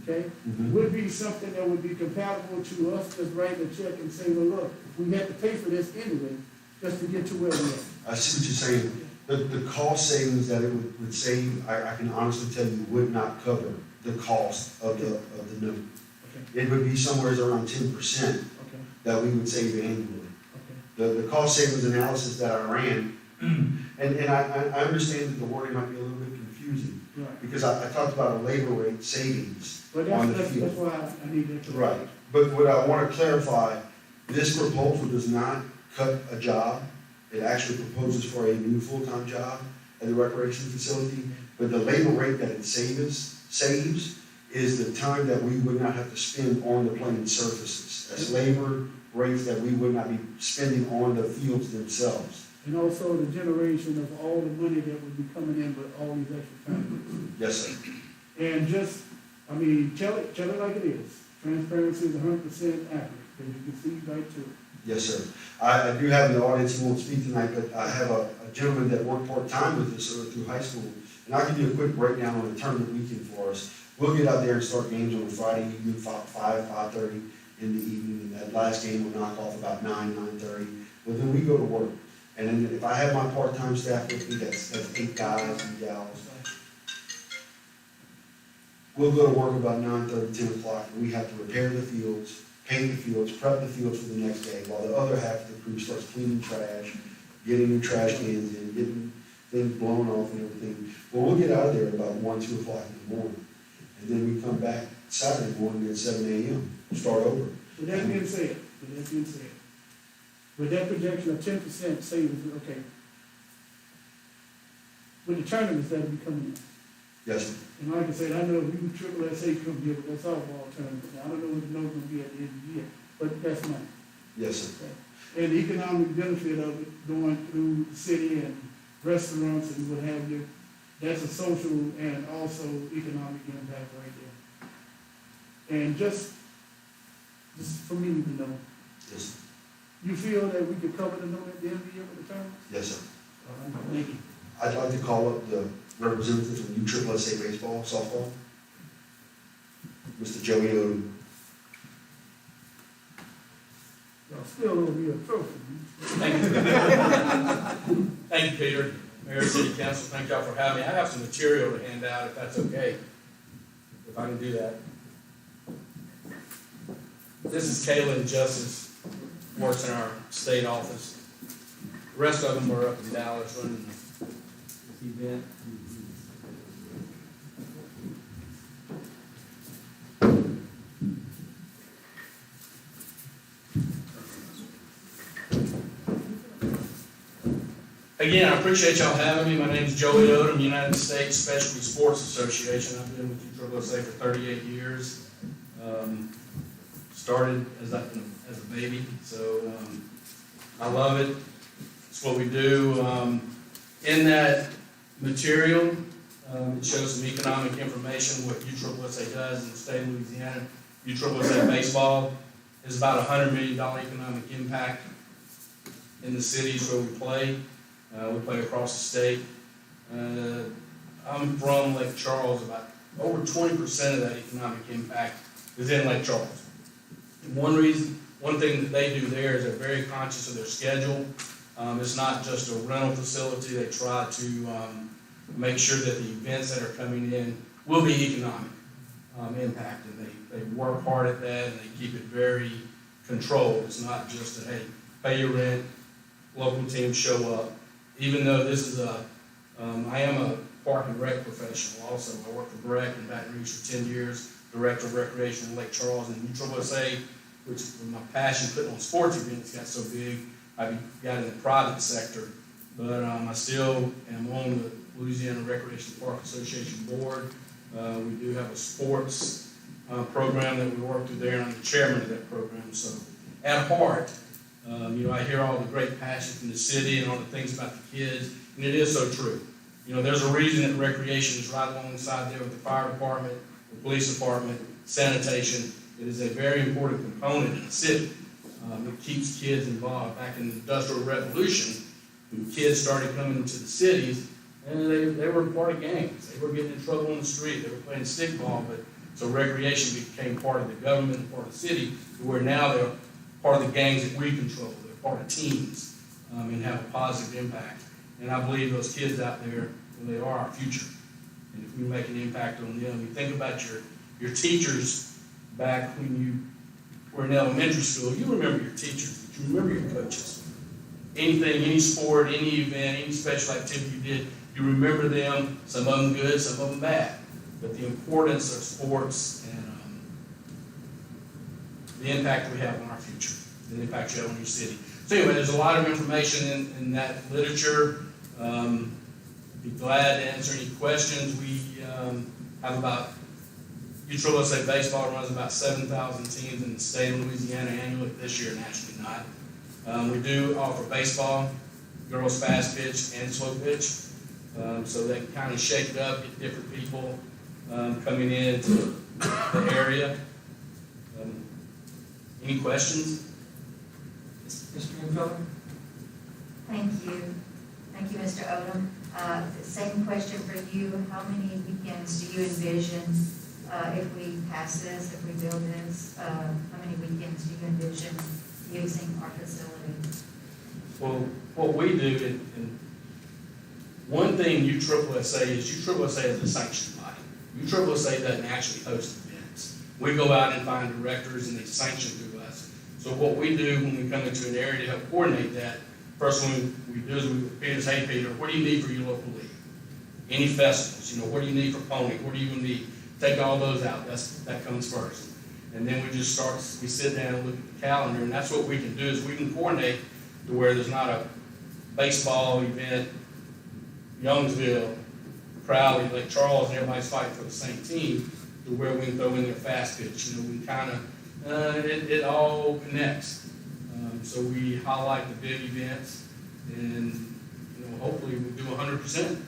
okay, would be something that would be compatible to us just writing a check and say, well, look, we had to pay for this anyway, just to get to where we are. I see what you're saying. The cost savings that it would save, I can honestly tell you, would not cover the cost of the note. Okay. It would be somewhere around 10% Okay. that we would save annually. Okay. The cost savings analysis that I ran, and I understand that the wording might be a little bit confusing, Right. because I talked about a labor rate savings But on that's, the that's field. why I need that. Right, but what I want to clarify, this proposal does not cut a job. It actually proposes for a new full-time job at the recreation facility, but the labor rate that it saves is the time that we would not have to spend on the playing surfaces. That's labor rates that we would not be spending on the fields themselves. And also the generation of all the money that would be coming in with all these extra funds. Yes, sir. And just, I mean, tell it like it is. Transparency is 100% accurate, because you can see right through it. Yes, sir. I do have in the audience who won't speak tonight, but I have a gentleman that worked part-time with us through high school. And I'll give you a quick breakdown on the tournament weekend for us. We'll get out there and start games on Friday evening, 5:30 in the evening, and that last game will knock off about 9:30. But then we go to work. And then if I have my part-time staff with me, that's 8 guys and gals. We'll go to work about 9:30, 10 o'clock, and we have to repair the fields, paint the fields, prep the fields for the next day, while the other half of the crew starts cleaning trash, getting new trash cans in, getting things blown off and everything. Well, we'll get out of there at about 1, 2 o'clock in the morning. And then we come back Saturday morning at 7 a.m., start over. With that being said, with that projection of 10% savings, okay. With the tournaments that will be coming in. Yes, sir. And like I said, I know you triple SA come here, but that's softball tournament. I don't know what the number will be at the end of the year, but that's money. Yes, sir. Okay. And the economic benefit of it going through the city and restaurants and what have you, that's a social and also economic impact right there. And just for me to know, Yes, sir. you feel that we could cover the note at the end of the year with the tournament? Yes, sir. Thank you. I'd like to call up the representative from USSSA baseball, softball, Mr. Joey Odom. Y'all still owe me a trophy. Thank you. Thank you, Peter. Mayor, City Council, thank y'all for having me. I have some material to hand out, if that's okay, if I can do that. This is Kaylin Justice, works in our state office. The rest of them are up in Dallas running the event. Again, I appreciate y'all having me. My name is Joey Odom, United States Specialty Sports Association. I've been with USSSA for 38 years. Started as a baby, so I love it. It's what we do. In that material, it shows some economic information, what USSSA does in the state of Louisiana. USSSA baseball is about a $100 million economic impact in the cities where we play. We play across the state. I'm from Lake Charles. About over 20% of that economic impact is in Lake Charles. And one thing that they do there is they're very conscious of their schedule. It's not just a rental facility. They try to make sure that the events that are coming in will be economic impact, and they work hard at that, and they keep it very controlled. It's not just a, hey, pay your rent, local teams show up. Even though this is I am a park and rec professional also. I worked for BREC in Baton Rouge for 10 years, director of recreation in Lake Charles, and USSSA, which was my passion, putting on sports events, got so big, I got in the private sector. But I still am on the Louisiana Recreation Park Association board. We do have a sports program that we work through there, and I'm the chairman of that program. So at heart, I hear all the great passion from the city and all the things about the kids, and it is so true. There's a reason that recreation is right alongside there with the fire department, the police department, sanitation. It is a very important component in the city. It keeps kids involved. Back in the Industrial Revolution, when kids started coming into the cities, and they were part of gangs. They were getting in trouble on the street. They were playing stickball, but so recreation became part of the government and part of the city, to where now they're part of the gangs that we control. They're part of teams and have a positive impact. And I believe those kids out there, they are our future. And if we make an impact on them, you think about your teachers back when you were in elementary school. You remember your teachers, but you remember your coaches. Anything, any sport, any event, any special activity you did, you remember them, some of them good, some of them bad. But the importance of sports and the impact we have on our future, the impact you have on your city. So anyway, there's a lot of information in that literature. Be glad to answer any questions. We have about, USSSA baseball runs about 7,000 teams in the state of Louisiana annually, this year nationally not. We do offer baseball, girls fast pitch and slow pitch. So they can kind of shake it up, get different people coming into the area. Any questions? Mr. Greenfellow? Thank you. Thank you, Mr. Odom. Same question for you. How many weekends do you envision if we pass this, if we build this? How many weekends do you envision using our facility? Well, what we do, and one thing USSSA is, USSSA is a sanctioned body. USSSA doesn't actually host events. We go out and find directors and they sanction through us. So what we do when we come into an area to help coordinate that, first thing we do is we Peter say, hey Peter, what do you need for your local league? Any festivals, what do you need for pony? What do you need? Take all those out, that comes first. And then we sit down and look at the calendar, and that's what we can do is we can coordinate to where there's not a baseball event, Youngsville, Crowley, Lake Charles, and everybody's fighting for the same team, to where we can throw in their fast pitch. We kind of, it all connects. So we highlight the big events, and hopefully we do 100%.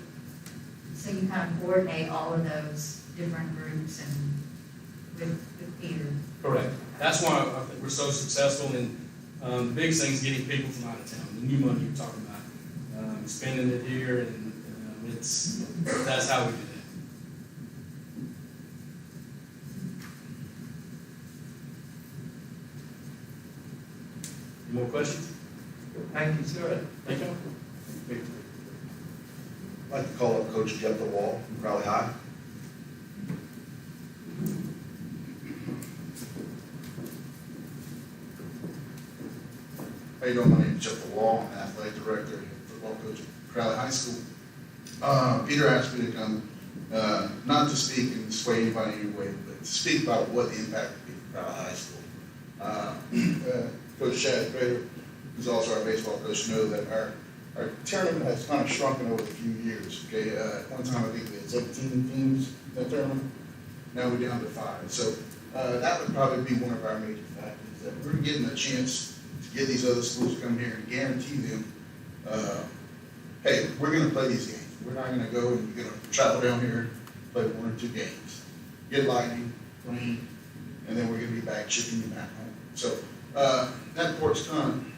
So you kind of coordinate all of those different groups and with Peter. Correct. That's why I think we're so successful, and the biggest thing is getting people from out of town. The new money you're talking about, spending it here, and that's how we do that. Any more questions? Thank you, sir. Thank you. I'd like to call up Coach Jeff DeWall from Crowley High. How you doing? My name is Jeff DeWall. I'm an athletic director and football coach at Crowley High School. Peter asked me to come, not to speak and sway anybody in any way, but to speak about what the impact would be for Crowley High School. Coach Chad Grader, who's also our baseball coach, knows that our tournament has kind of shrunken over a few years. Okay, at one time I think we had 17 teams in that tournament. Now we're down to 5. So that would probably be one of our major factors, that we're getting a chance to get these other schools to come here and guarantee them, hey, we're going to play these games. We're not going to go and you're going to travel down here and play 1 or 2 games. Get lightning, rain, and then we're going to be back shipping you back home. So that port's done.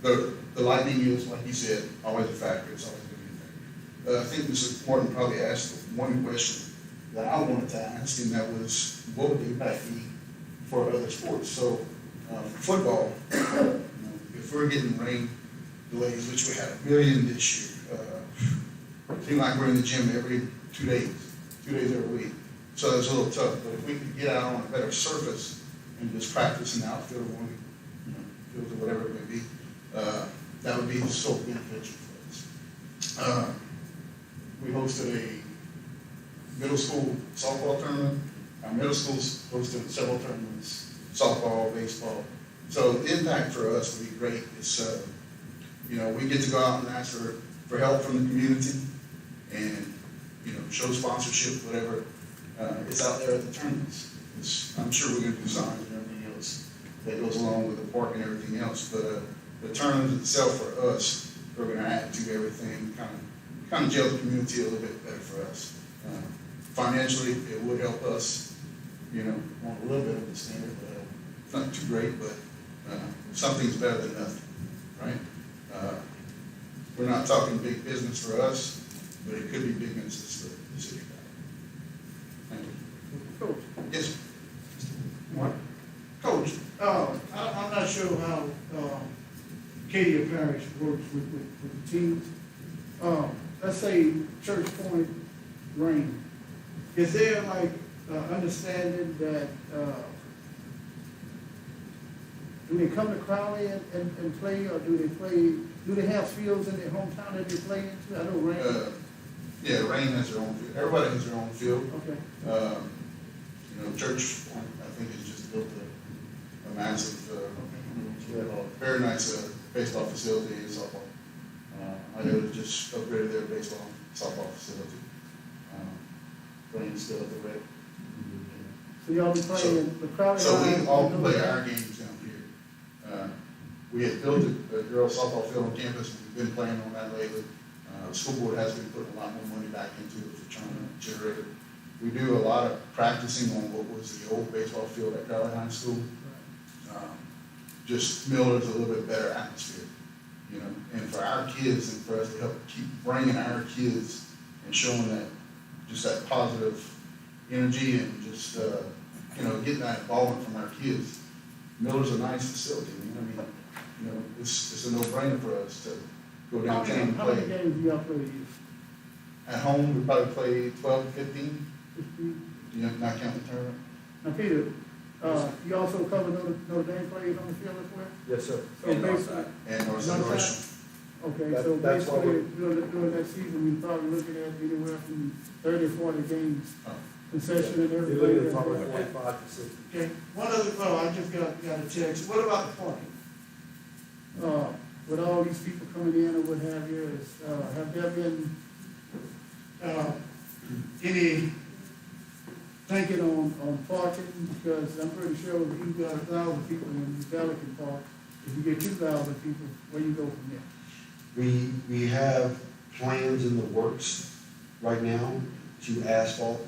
The lightning is, like you said, always a factor. It's always going to be a factor. I think Mr. Morton probably asked one question that I wanted to ask, and that was, what would the impact be for other sports? So football, if we're getting rain delays, which we had 1 million this year, it seems like we're in the gym every 2 days every week. So it's a little tough, but if we could get out on a better surface and just practice in the outfield or field or whatever it may be, that would be so beneficial for us. We hosted a middle school softball tournament. Our middle schools hosted several tournaments, softball, baseball. So the impact for us would be great. It's, we get to go out and ask for help from the community and, show sponsorship, whatever. It's out there at the tournaments. I'm sure we're going to do signs and everything else. that goes along with the park and everything else, but, the tournament itself for us, we're gonna add to everything, kind of gel the community a little bit better for us. Financially, it would help us, you know, on a little bit of the standard, but not too great, but, something's better than nothing, right? We're not talking big business for us, but it could be big business for the city. Thank you. Coach, Yes, Mark. Coach, I'm not sure how, Acadia Parish works with the teams. Let's say Church Point Rain. Is there like, understanding that, do they come to Crowley and play, or do they have fields in their hometown that they play into? I know Rain. yeah, Rain has their own field, everybody has their own field. Okay. You know, Church Point, I think, has just built a massive, very nice baseball facility and softball. I know they just upgraded their baseball, softball facility. Playing still at the rec. So y'all be playing the Crowley? So we all Line? play our games down here. We had built a girls softball field on campus, and we've been playing on that lately. The school board has been putting a lot more money back into it for trying to generate it. We do a lot of practicing on what was the old baseball field at Crowley High School. Just Miller's a little bit better atmosphere, you know, and for our kids and for us to help keep bringing our kids and showing that, just that positive energy and just, you know, getting that involvement from our kids. Miller's a nice facility, I mean, you know, it's a no-brainer for us to go downtown and How many play. games do y'all play? At home, we probably play 12 to 15, you know, not counting the tournament. Now, Peter, you also cover Notre Dame players on the field as well? Yes, sir. So basically, And North Central. okay, That- so that's why basically, during that season, we probably looking at anywhere from 30 or 40 games, Oh. concession and You're everything. looking at probably 45 to 60. Okay, one other, I just got a text, what about the parking? With all these people coming in or what have you, have there been, any thinking on parking? Because I'm pretty sure if you've got 1,000 people in Pelican Park, if you get 2,000 people, where you go from there? We have plans in the works right now to asphalt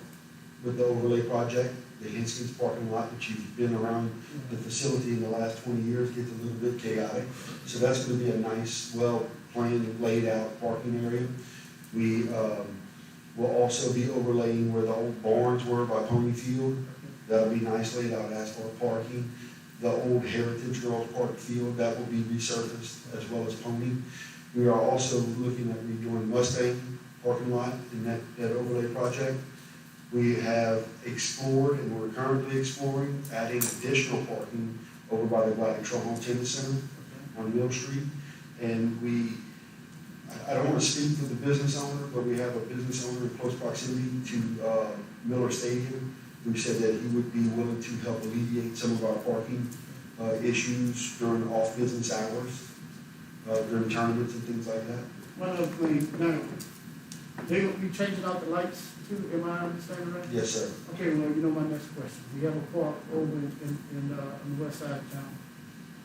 with the overlay project, the Hinskins parking lot, which you've been around the facility in the last 20 years, gets a little bit chaotic. So that's gonna be a nice, well-planned, laid-out parking area. We, will also be overlaying where the old barns were by Pony Field. That'll be nice laid out asphalt parking. The old Heritage Girls Park field, that will be resurfaced as well as Pony. We are also looking at redoing Mustang parking lot in that overlay project. We have explored, and we're currently exploring, adding additional parking over by the Gliding Trail Home Tennis Center on Mill Street. And I don't want to speak for the business owner, but we have a business owner in close proximity to Miller Stadium who said that he would be willing to help alleviate some of our parking issues during off-business hours, during tournaments and things like that. One other thing, now, they will be changing out the lights too, am I understanding right? Yes, sir. Okay, well, you know my next question. We have a park over in the west side of town.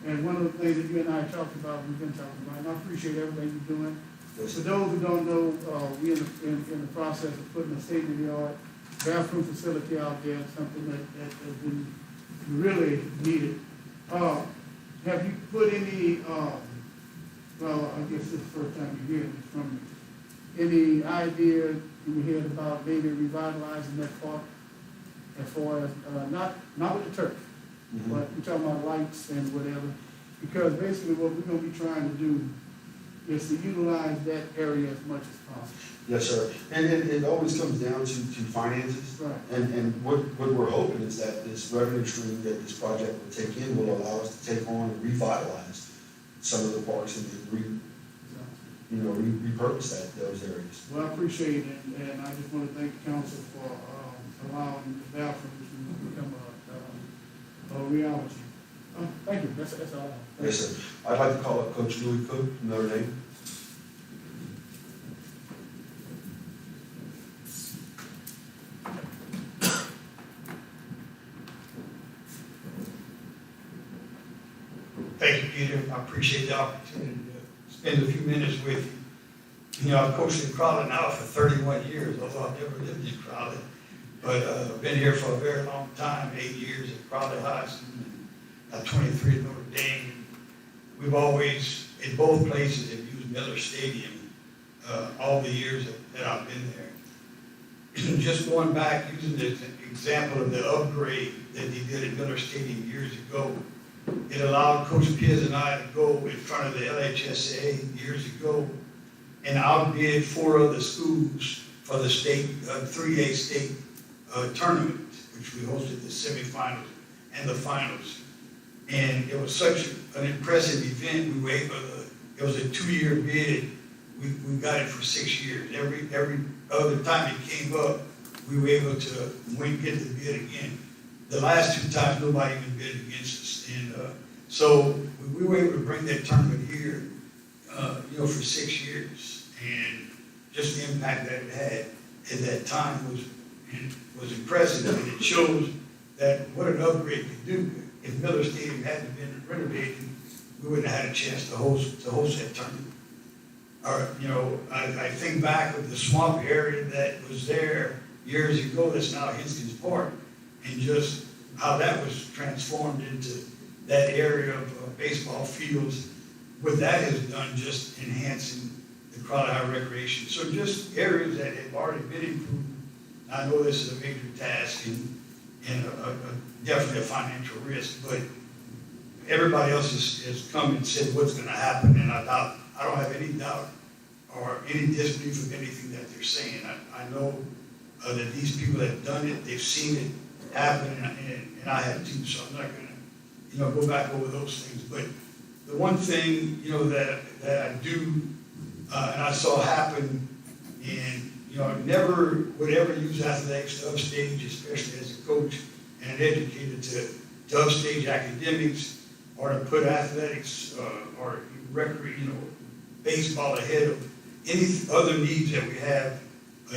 And one of the things that you and I talked about, we've been talking about, and I appreciate everything you're doing. Yes, For sir. those who don't know, we in the process of putting a state-of-the-art bathroom facility out there, something that has been really needed. Have you put any, well, I guess this is the first time you're hearing this from me, any idea in your head about maybe revitalizing that park as far as, not with the turf, but we're talking about lights and whatever? Because basically what we're gonna be trying to do is to utilize that area as much as possible. Yes, sir. And it always comes down to finances. Right. And what we're hoping is that this revenue stream that this project will take in will allow us to take on and revitalize some of the parks and repurpose those areas. Well, I appreciate it, and I just want to thank the council for allowing the bathroom to become a reality. Thank you, that's all I have. Yes, sir. I'd like to call up Coach Louis Cook, Notre Dame. Thank you, Peter. I appreciate the opportunity to spend a few minutes with you. You know, I've coached in Crowley now for 31 years, although I've never lived in Crowley. But I've been here for a very long time, 8 years at Crowley High School, and 23 at Notre Dame. We've always, in both places, have used Miller Stadium all the years that I've been there. Just going back, using the example of the upgrade that they did at Miller Stadium years ago, it allowed Coach Piers and I to go in front of the LHSA years ago and outbid 4 other schools for the state, 3A state tournament, which we hosted the semifinals and the finals. And it was such an impressive event. We were able to, it was a 2-year bid. We got it for 6 years. Every other time it came up, we were able to get the bid again. The last 2 times, nobody even bid against us. And so we were able to bring that tournament here, you know, for 6 years. And just the impact that it had at that time was impressive. And it shows that what an upgrade could do. If Miller Stadium hadn't been renovated, we wouldn't have had a chance to host that tournament. Or, you know, I think back of the swamp area that was there years ago, that's now Hinskins Park, and just how that was transformed into that area of baseball fields. What that has done, just enhancing the Crowley High recreation. So just areas that have already been improved. I know this is a major task and definitely a financial risk, but everybody else has come and said what's going to happen, and I don't have any doubt or any disbelief of anything that they're saying. I know that these people have done it, they've seen it happen, and I have too, so I'm not going to, you know, go back over those things. But the one thing, you know, that I do, and I saw happen, and, you know, never would ever use athletics to upstage, especially as a coach and an educator, to upstage academics or to put athletics or you know, baseball ahead of any other needs that we have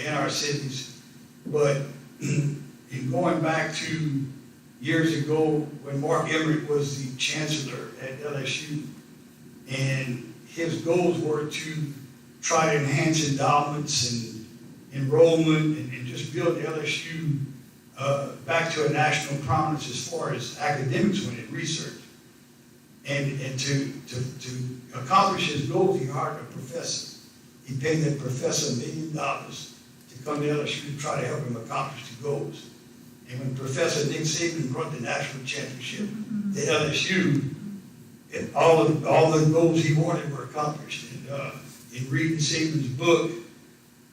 in our cities. But in going back to years ago when Mark Emmert was the chancellor at LSU, and his goals were to try to enhance endowments and enrollment and just build LSU back to a national prominence as far as academics went in research. And to accomplish his goals, he hired a professor. He paid that professor $1 million to come to LSU to try to help him accomplish the goals. And when Professor Nick Saban brought the national championship to LSU, all the goals he wanted were accomplished. And in reading Saban's book,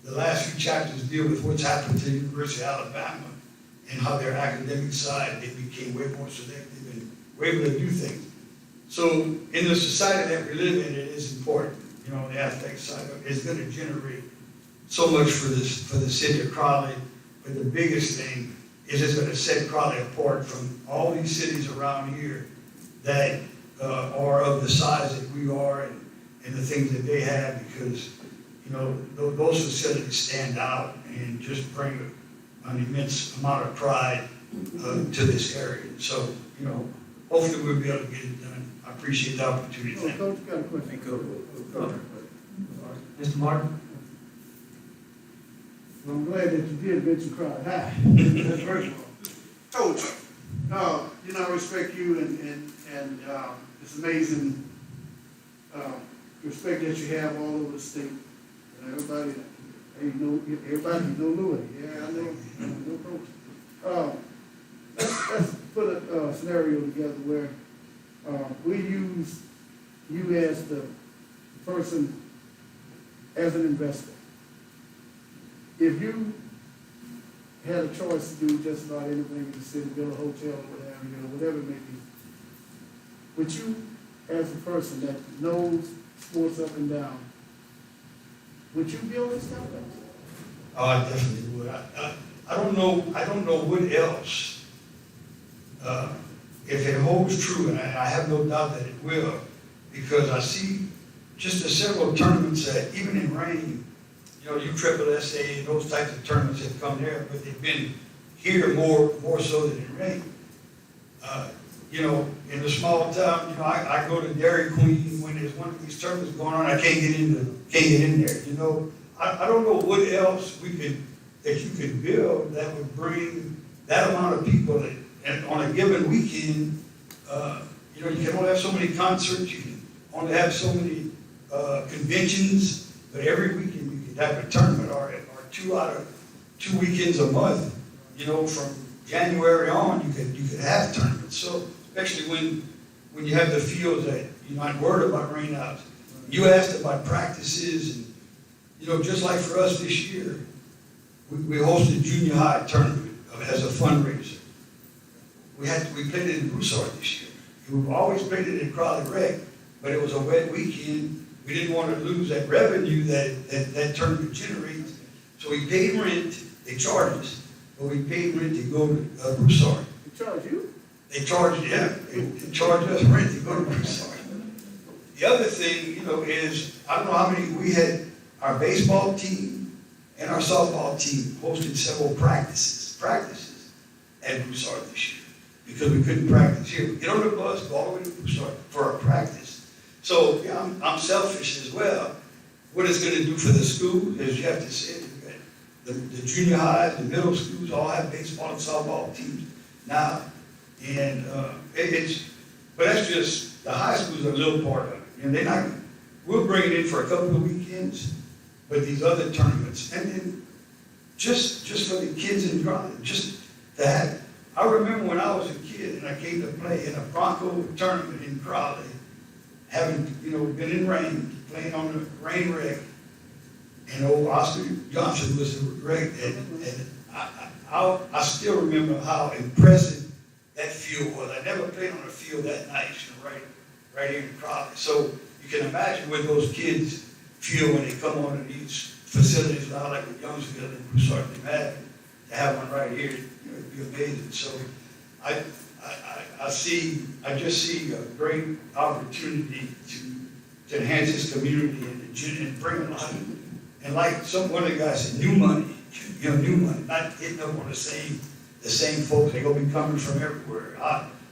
the last few chapters deal with what's happened to the University of Alabama and how their academic side, they became way more selective and were able to do things. So in the society that we live in, it is important, you know, the athletic side is going to generate so much for the city of Crowley. But the biggest thing is it's going to set Crowley apart from all these cities around here that are of the size that we are and the things that they have, because, you know, those facilities stand out and just bring an immense amount of pride to this area. So, you know, hopefully we'll be able to get it done. I appreciate the opportunity. Thank you. Coach, got a question. Mr. Martin? Well, I'm glad that you did mention Crowley High. That's very well. Coach, you know, I respect you and it's amazing respect that you have all over the state. And everybody you know Louis. Yeah, I know Coach. Let's put a scenario together where we use you as the person, as an investor. If you had a choice to do just about anything in the city, build a hotel or whatever it may be, would you, as a person that knows sports up and down, would you build this complex? Oh, I definitely would. I don't know what else. If it holds true, and I have no doubt that it will, because I see just the several tournaments that even in rain, you know, USSSA and those types of tournaments have come there, but they've been here more so than in rain. you know, in a small town, you know, I go to Dairy Queen when there's one of these tournaments going on, I can't get in there, you know? I don't know what else that you could build that would bring that amount of people and on a given weekend. You know, you can only have so many concerts, you can only have so many conventions, but every weekend you could have a tournament or 2 out of 2 weekends a month. You know, from January on, you could have tournaments. So especially when you have the fields that you're not worried about rainouts. You asked about practices, and you know, just like for us this year, we hosted junior high tournament as a fundraiser. We played it in Broussard this year. We've always played it in Crowley Rec, but it was a wet weekend. We didn't want to lose that revenue that tournament generates. So we paid rent. They charged us, but we paid rent to go to Broussard. They charge you? They charged, yeah, they charged us rent to go to Broussard. The other thing, you know, is, I don't know how many, we had our baseball team and our softball team hosted several practices at Broussard this year, because we couldn't practice here. We get on the bus, go all the way to Broussard for our practice. So, yeah, I'm selfish as well. What it's gonna do for the school is, you have to say, the junior highs, the middle schools all have baseball and softball teams now. And but that's just, the high schools are a little part of it. And they're not, we'll bring it in for a couple of weekends, but these other tournaments, and then just for the kids in Crowley, just to have, I remember when I was a kid and I came to play in a Bronco tournament in Crowley, having, you know, been in rain, playing on the rain wreck, and old Oscar Johnson was the wreck, and I still remember how impressive that field was. I never played on a field that nice, you know, right here in Crowley. So you can imagine what those kids feel when they come onto these facilities now, like with Youngsville and Broussard and Madden, to have one right here, you know, it'd be amazing. So I just see a great opportunity to enhance this community and bring a lot of, and like one of the guys said, new money, you know, new money, not hitting up on the same folks. They're gonna be coming from everywhere.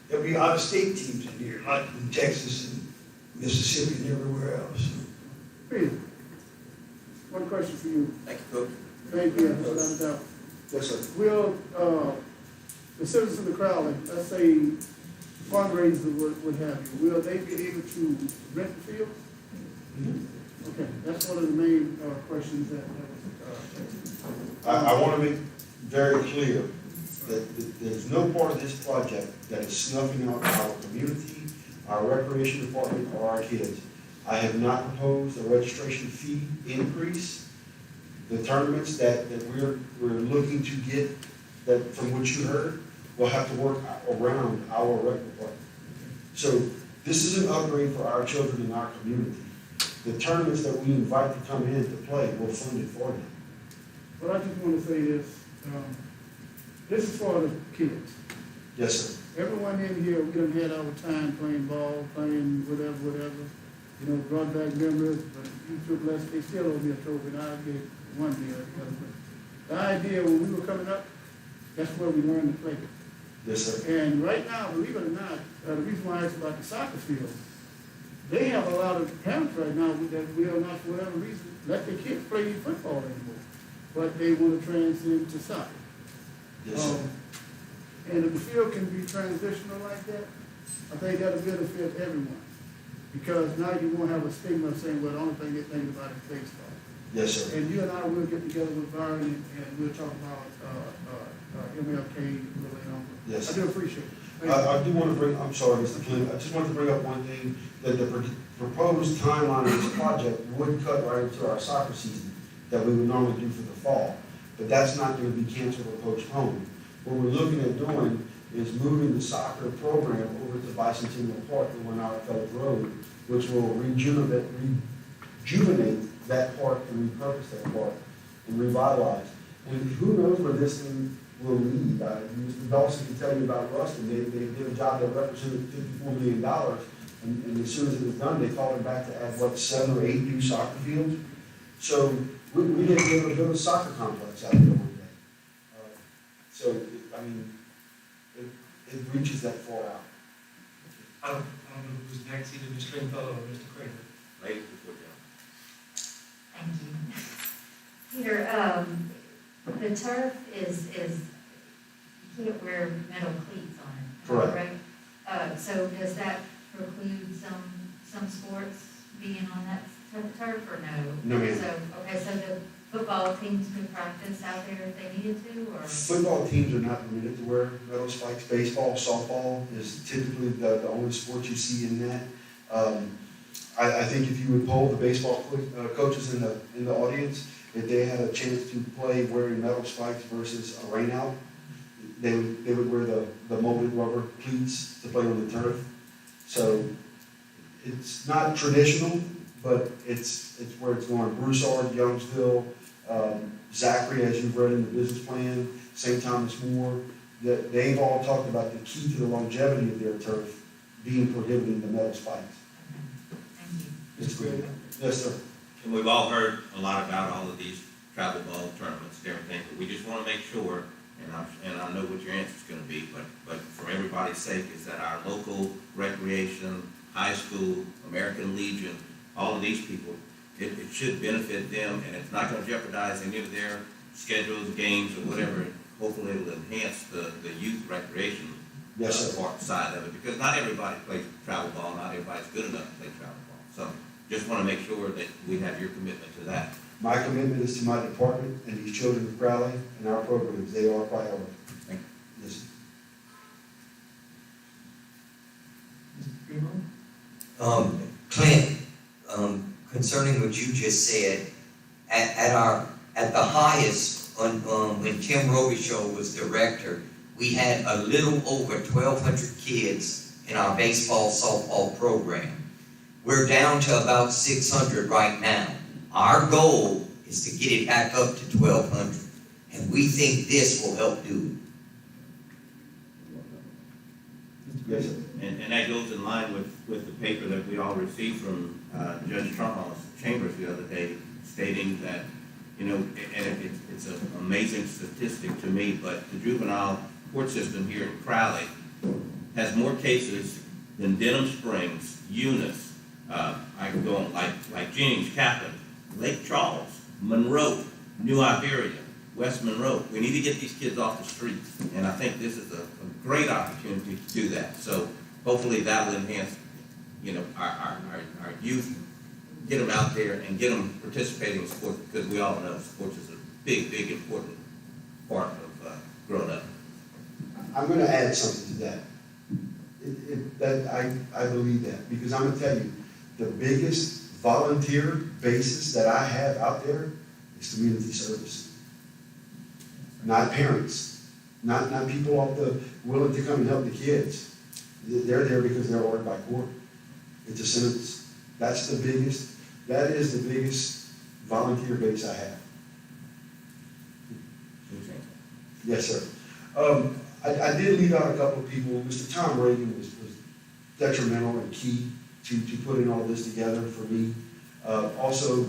There'll be out-of-state teams in here, like in Texas and Mississippi and everywhere else. Peter, one question for you. Thank you, Coach. Thank you, without a doubt. Yes, sir. Will the citizens of Crowley, let's say fundraiser would have you, will they be able to rent the field? Mm-hmm. Okay, that's one of the main questions that was. I want to make very clear that there's no part of this project that is snuffing out our community, our recreation department, or our kids. I have not proposed a registration fee increase. The tournaments that we're looking to get, that from what you heard, will have to work around our rec department. So this is an upgrade for our children in our community. The tournaments that we invite to come in to play, we'll fund it for them. What I just want to say is, this is for the kids. Yes, sir. Everyone in here, we done had our time playing ball, playing whatever. You know, brought back memories, but you took less, they still owe me a trophy, and I'll get one deal. The idea when we were coming up, that's where we learned to play. Yes, sir. And right now, believe it or not, the reason why I asked about the soccer field, they have a lot of parents right now that will not, for whatever reason, let their kids play football anymore, but they want to transcend to soccer. Yes, sir. And if the field can be transitional like that, I think that'll benefit everyone. Because now you won't have a stigma of saying, well, the only thing they're thinking about is baseball. Yes, sir. And you and I will get together with Byron and we'll talk about MLK later on. Yes. I do appreciate it. I do want to bring, I'm sorry, Mr. Clem, I just wanted to bring up one thing, that the proposed timeline of this project would cut right into our soccer season that we would normally do for the fall. But that's not going to be canceled or postponed. What we're looking at doing is moving the soccer program over to Bicentennial Park and One Hour Fellows Road, which will rejuvenate that park and repurpose that park and revitalize. And who knows where this thing will lead. Mr. Dawson can tell you about Ruston. They did a job that represented $54 million, and as soon as it was done, they called it back to add, 7 or 8 new soccer fields. So we didn't be able to build a soccer complex out there one day. So, I mean, it reaches that far out. I don't know who's next, either Mr. Stringfellow or Mr. Craig. Ladies before gentlemen. Thank you. Peter, the turf is, you can't wear metal cleats on it. Correct. Right? So does that preclude some sports being on that turf or no? No, ma'am. So, okay, so the football teams could practice out there if they needed to, or? Football teams are not permitted to wear metal spikes. Baseball, softball is typically the only sport you see in that. I think if you would poll the baseball coaches in the audience, if they had a chance to play wearing metal spikes versus a rain out, they would wear the molded rubber cleats to play on the turf. So it's not traditional, but it's where it's going. Broussard, Youngsville, Zachary, as you've read in the business plan, St. Thomas More, they've all talked about the key to the longevity of their turf being prohibiting the metal spikes. Mr. Craig? Yes, sir. And we've all heard a lot about all of these travel ball tournaments and everything, but we just want to make sure, and I know what your answer is going to be, but for everybody's sake, is that our local recreation, high school, American Legion, all of these people, it should benefit them, and it's not going to jeopardize any of their schedules, games, or whatever. Hopefully, it'll enhance the youth recreation side of it, because not everybody plays travel ball, not everybody's good enough to play travel ball. So just want to make sure that we have your commitment to that. My commitment is to my department and these children of Crowley and our programs. They are a priority. Thank you. Yes. Mr. Fremont? Clint, concerning what you just said, at the highest, when Tim Robichaud was director, we had a little over 1,200 kids in our baseball, softball program. We're down to about 600 right now. Our goal is to get it back up to 1,200, and we think this will help do Yes, sir. And that goes in line with the paper that we all received from Judge Trumhoff's chambers the other day, stating that, you know, and it's an amazing statistic to me, but the juvenile court system here in Crowley has more cases than Denham Springs, Eunice, I can go on, like Jennings, Kaplan, Lake Charles, Monroe, New Iberia, West Monroe. We need to get these kids off the streets, and I think this is a great opportunity to do that. So hopefully that will enhance, you know, our youth, get them out there and get them participating in sports, because we all know sports is a big, big, important part of growing up. I'm going to add something to that. I believe that, because I'm going to tell you, the biggest volunteer basis that I have out there is community service. Not parents, not people off the willing to come and help the kids. They're there because they're ordered by court. It's a sentence. That is the biggest volunteer base I have. Yes, sir. I did leave out a couple of people. Mr. Tom Reagan was detrimental and key to putting all this together for me. Also,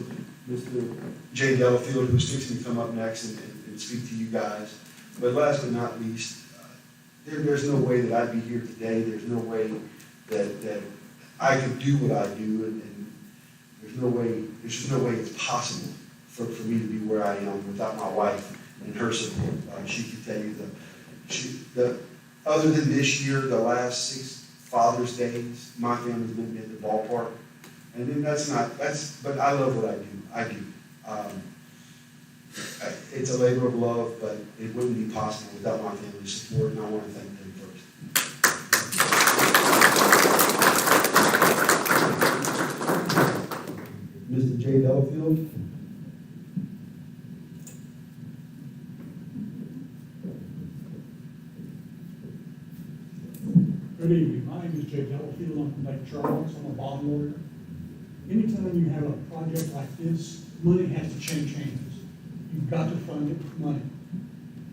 Mr. Jay Delafield, who's fixing to come up next and speak to you guys. But last but not least, there's no way that I'd be here today. There's no way that I could do what I do, and there's just no way it's possible for me to be where I am without my wife and her support. She could tell you other than this year, the last 6 Father's Days, my family's been at the ballpark. And then but I love what I do. It's a labor of love, but it wouldn't be possible without my family's support, and I want to thank them first. Mr. J. Delafield. Good evening. My name is Jay Delafield. I'm from Lake Charles. I'm a bond lawyer. Anytime you have a project like this, money has to change hands. You've got to fund it with money.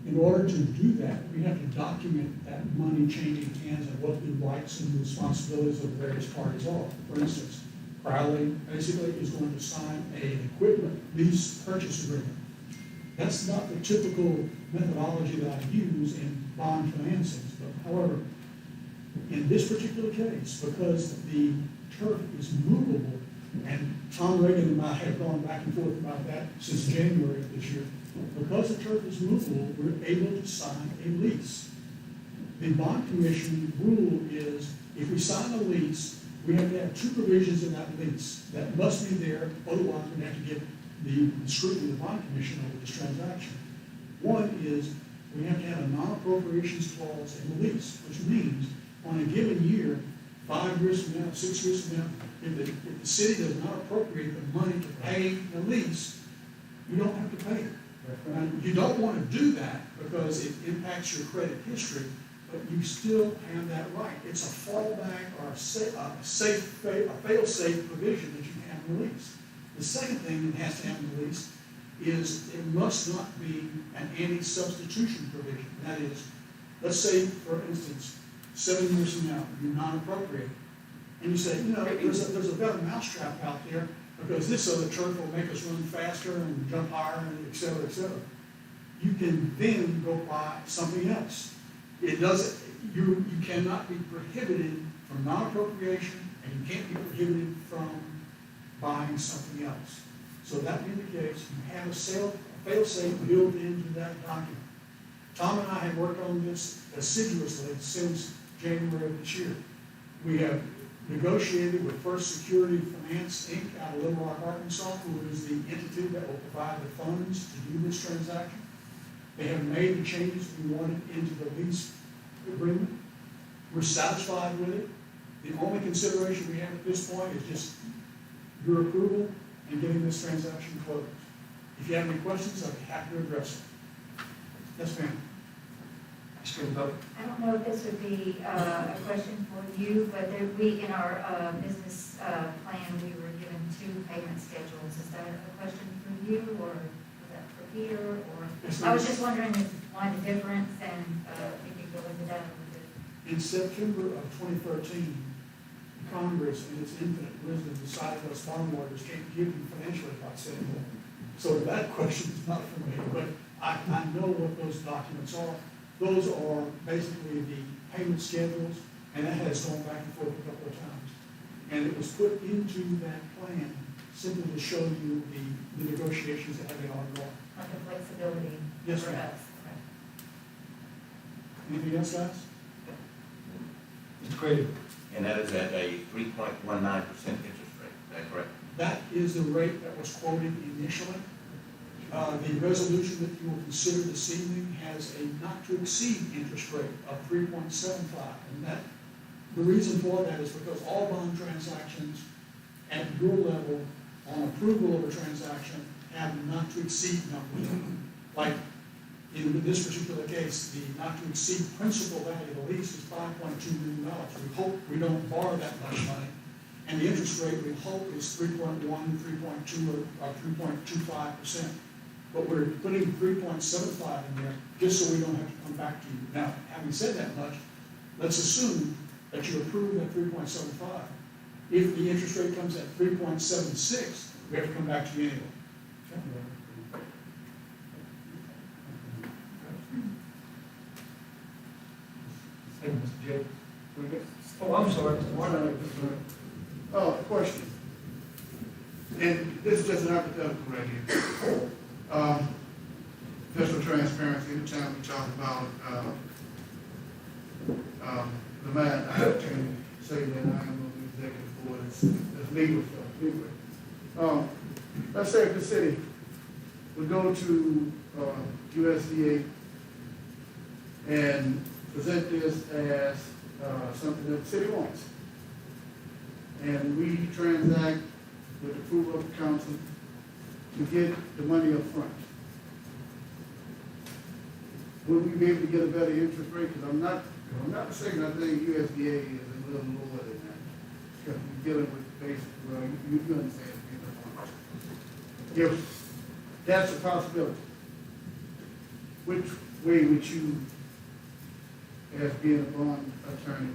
In order to do that, we have to document that money changing hands and what the rights and responsibilities of the various parties are. For instance, Crowley basically is going to sign an equipment lease purchase agreement. That's not the typical methodology that I use in bond financings, but however, In this particular case, because the turf is movable, and Tom Reagan and I have gone back and forth about that since January of this year, because the turf is movable, we're able to sign a lease. The bond commission rule is, if we sign a lease, we have to have two provisions in that lease that must be there, otherwise we have to get the scrutiny of the bond commission over this transaction. One is, we have to have a non-appropriations clause in the lease, which means on a given year, 5 years from now, 6 years from now, if the city does not appropriate the money to pay the lease, you don't have to pay it. Now, you don't want to do that because it impacts your credit history, but you still have that right. It's a fallback or a fail-safe provision that you have in the lease. The second thing that has to have in the lease is it must not be an anti-substitution provision. That is, let's say, for instance, 7 years from now, you're non-appropriate, and you say, there's a better mousetrap out there because this other turf will make us run faster and jump higher, and et cetera, et cetera. You can then go buy something else. It doesn't, you cannot be prohibited from non-appropriation, and you can't be prohibited from buying something else. So that being the case, you have a fail-safe built into that document. Tom and I have worked on this assiduously since January of this year. We have negotiated with First Security Finance, Inc. out of Little Rock, Arkansas, who is the entity that will provide the funds to do this transaction. They have made the changes we wanted into the lease agreement. We're satisfied with it. The only consideration we have at this point is just your approval and getting this transaction closed. If you have any questions, I'd be happy to address them. Yes, ma'am. I don't know if this would be a question for you, but in our business plan, we were given 2 payment schedules. Is that a question for you, or is that for Peter? Or I was just wondering why the difference, and we could go into that a little bit. In September of 2013, Congress, in its infinite wisdom, decided us bondholders can't give you financial advice anymore. So that question is not for me, but I know what those documents are. Those are basically the payment schedules, and that has gone back and forth a couple of times. And it was put into that plan simply to show you the negotiations that have been ongoing. Like the flexibility Yes, for ma'am. us. Anything else, guys? Mr. Craig. And that is at a 3.19% interest rate, is that correct? That is the rate that was quoted initially. The resolution that you will consider this evening has a not-to-exceed interest rate of 3.75. And the reason for that is because all bond transactions at your level on approval of a transaction have not-to-exceed numbers. Like in this particular case, the not-to-exceed principal value of the lease is $5.2 million. We hope we don't borrow that much money. And the interest rate we hope is 3.1, 3.2, or 3.25%. But we're putting 3.75 in there just so we don't have to come back to you. Now, having said that much, let's assume that you approve that 3.75. If the interest rate comes at 3.76, we have to come back to you anyway. Thank you, Mr. J. Oh, I'm sorry, Mr. Warner. Oh, question. And this is just an hypothetical right here. Just for transparency, anytime we talk about the man, I have to say that I am on the executive board. It's legal stuff. Anyway, let's say if the city would go to USDA and present this as something that the city wants, and we transact with approval of the council to get the money up front. Would we be able to get a better interest rate? Because I'm not mistaken, I think USDA is a little lower than that. Because we're dealing with basic, well, you understand. If that's a possibility, which way would you, as being a bond attorney,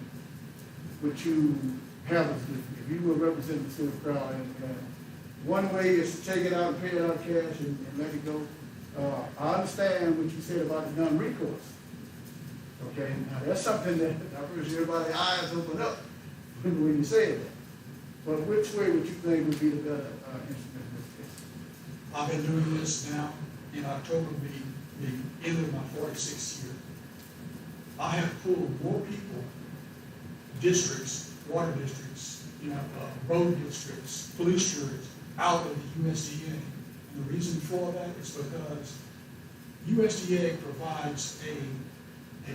would you have us do? If you were representing the City of Crowley, one way is to take it out and pay it out cash and let it go. I understand what you said about the non-recourse. Okay, now that's something that I wish everybody's eyes open up when you say that. But which way would you think would be the better instrument in this case? I've been doing this now, in October will be the end of my 46th year. I have pulled more people, districts, water districts, road districts, police juries, out of the USDA. And the reason for that is because USDA provides a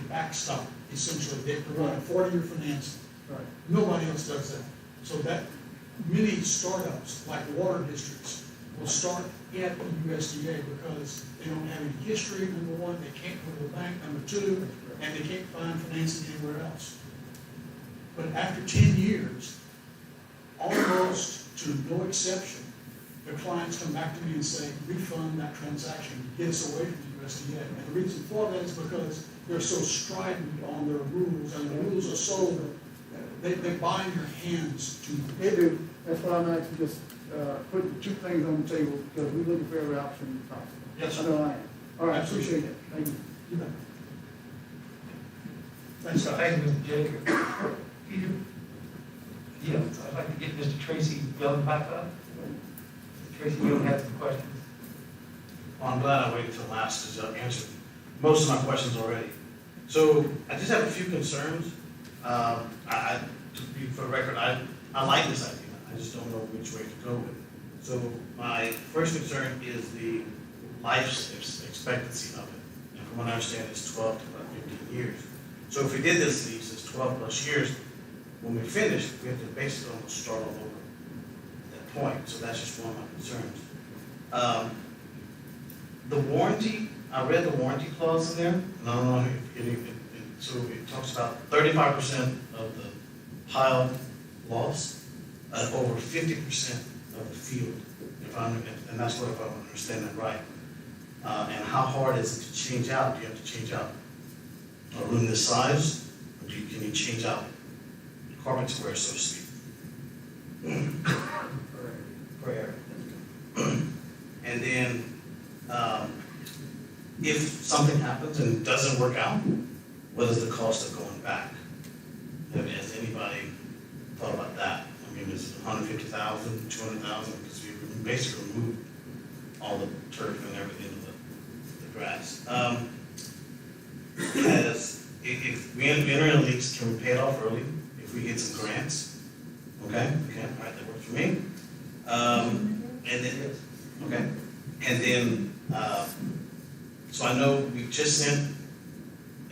backstop, essentially. They provide 40-year financing. Right. Nobody else does that. So that many startups, like water districts, will start at the USDA because they don't have any history, number one, they can't go to the bank, number two, and they can't find financing anywhere else. But after 10 years, almost to no exception, the clients come back to me and say, refund that transaction, get us away from the USDA. And the reason for that is because they're so strident on their rules, and the rules are so, they bind your hands to them. They do. That's why I'm actually just putting two things on the table, because we're looking for every option possible. Yes, I sir. know I am. All right, I appreciate that. Thank you. You bet. Thanks, guys. Thank you, Mr. Jacob. Peter? Yeah, I'd like to get Mr. Tracy Young back up. Mr. Tracy Young has some questions. Well, I'm glad I waited till last to answer most of my questions already. So I just have a few concerns. To be for the record, I like this idea. I just don't know which way to go with it. So my first concern is the life expectancy of it. And from what I understand, it's 12 to about 15 years. So if we did this lease, it's 12 plus years. When we finish, we have to basically almost start all over at that point. So that's just one of my concerns. The warranty, I read the warranty clause in there, and I don't know so it talks about 35% of the pile loss, over 50% of the field, and that's what if I understand that right. And how hard is it to change out? Do you have to change out a room this size, or can you change out carpet square, so to speak? Per area. And then, if something happens and it doesn't work out, what is the cost of going back? Has anybody thought about that? I mean, is it 150,000, 200,000? Because we basically removed all the turf and everything of the grass. If we enter in a lease, can we pay it off early? If we get some grants? Okay, all right, that works for me. And then, okay, and then, so I know we just sent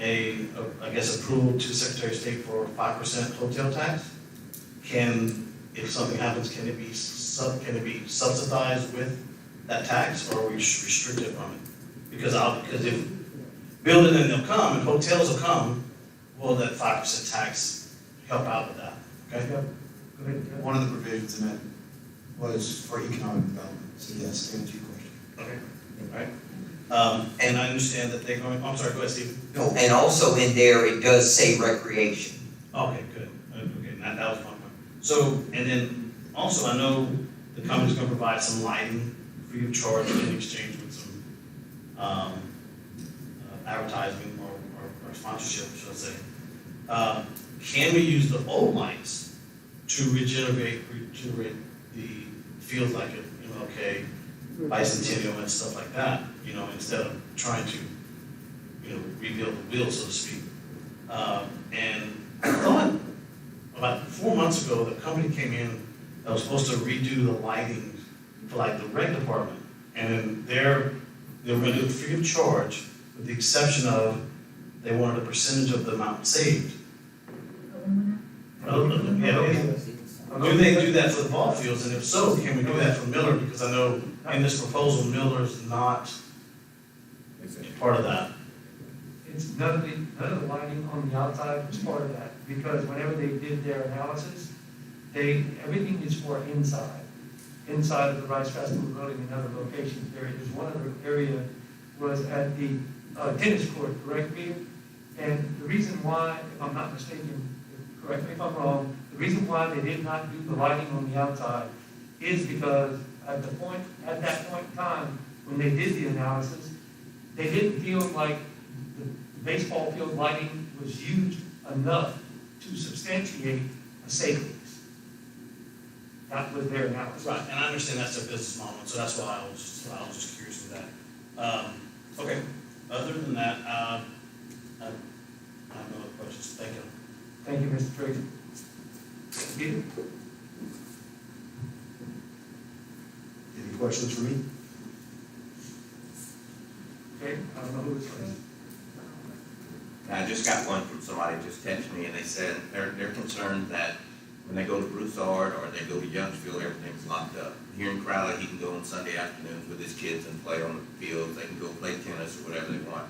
I guess, approval to Secretary of State for 5% hotel tax. If something happens, can it be subsidized with that tax, or are we restricted from it? Because if building and they'll come, and hotels will come, will that 5% tax help out with that? Okay? Go ahead. One of the provisions in that was for economic development, so yes, to answer your question. Okay, all right. And I understand that they're going, I'm sorry, go ahead, Steve. No, and also in there, it does say recreation. Okay, good. Okay, that was my point. So, and then also I know the company's gonna provide some lighting free of charge in exchange with some advertising or sponsorship, should I say. Can we use the old lights to regenerate the fields like it, MLK, Bicentennial and stuff like that, instead of trying to, rebuild the wheel, so to speak. And I thought about 4 months ago, the company came in that was supposed to redo the lighting for like the rec department. And they were gonna do it free of charge, with the exception of they wanted a percentage of the amount saved. Do they do that for the ball fields? And if so, can we do that for Miller? Because I know in this proposal, Miller's not part of that. It's none of the lighting on the outside was part of that, because whenever they did their analysis, everything is for inside of the Rice Festival building and other locations. There is one other area was at the tennis court, correct, Peter? And the reason why, if I'm not mistaken, correct me if I'm wrong, the reason why they did not do the lighting on the outside is because at that point in time, when they did the analysis, they didn't feel like the the baseball field lighting was used enough to substantiate a savings. That was their analysis. Right, and I understand that's their business model, so that's why I was just curious with that. Okay, other than that, I have no other questions. Thank you. Thank you, Mr. Tracy. Peter? Any questions for me? Okay, I don't know who it's from. I just got one from somebody just texted me, and they said they're concerned that when they go to Broussard or they go to Youngsville, everything's locked up. Here in Crowley, he can go on Sunday afternoons with his kids and play on the field. They can go play tennis or whatever they want.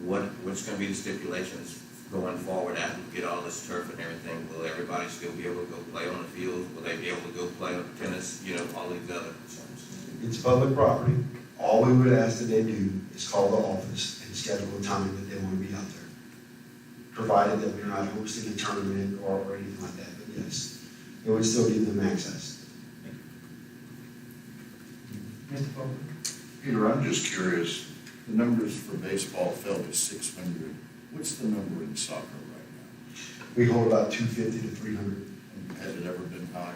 What's going to be the stipulations going forward after we get all this turf and everything? Will everybody still be able to go play on the field? Will they be able to go play on tennis? You know, all these other concerns. It's public property. All we would ask that they do is call the office and schedule a time that they want to be out there, provided that we're not hosting a tournament or anything like that. But yes, it would still give them access. Mr. Fogel? Peter, I'm just curious, the numbers for baseball fell to 600. What's the number in soccer right We hold about 250 to 300. now? Has it ever been higher?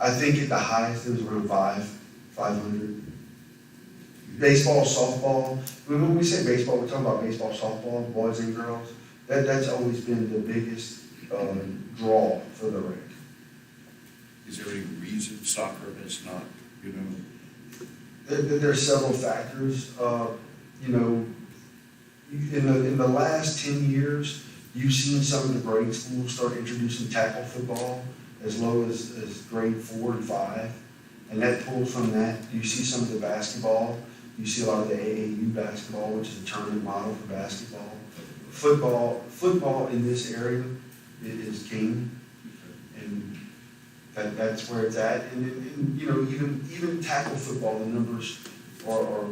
I think at the highest, it was around 500. Baseball, softball, when we say baseball, we're talking about baseball, softball, boys and girls. That's always been the biggest draw for the rec. Is there any reason soccer has not, you know? There's several factors. You know, in the last 10 years, you've seen some of the grade schools start introducing tackle football as low as grade 4 and 5. And that pulls from that. You see some of the basketball. You see a lot of the AAU basketball, which is a tournament model for basketball. Football in this area is king, and that's where it's at. And you know, even tackle football, the numbers are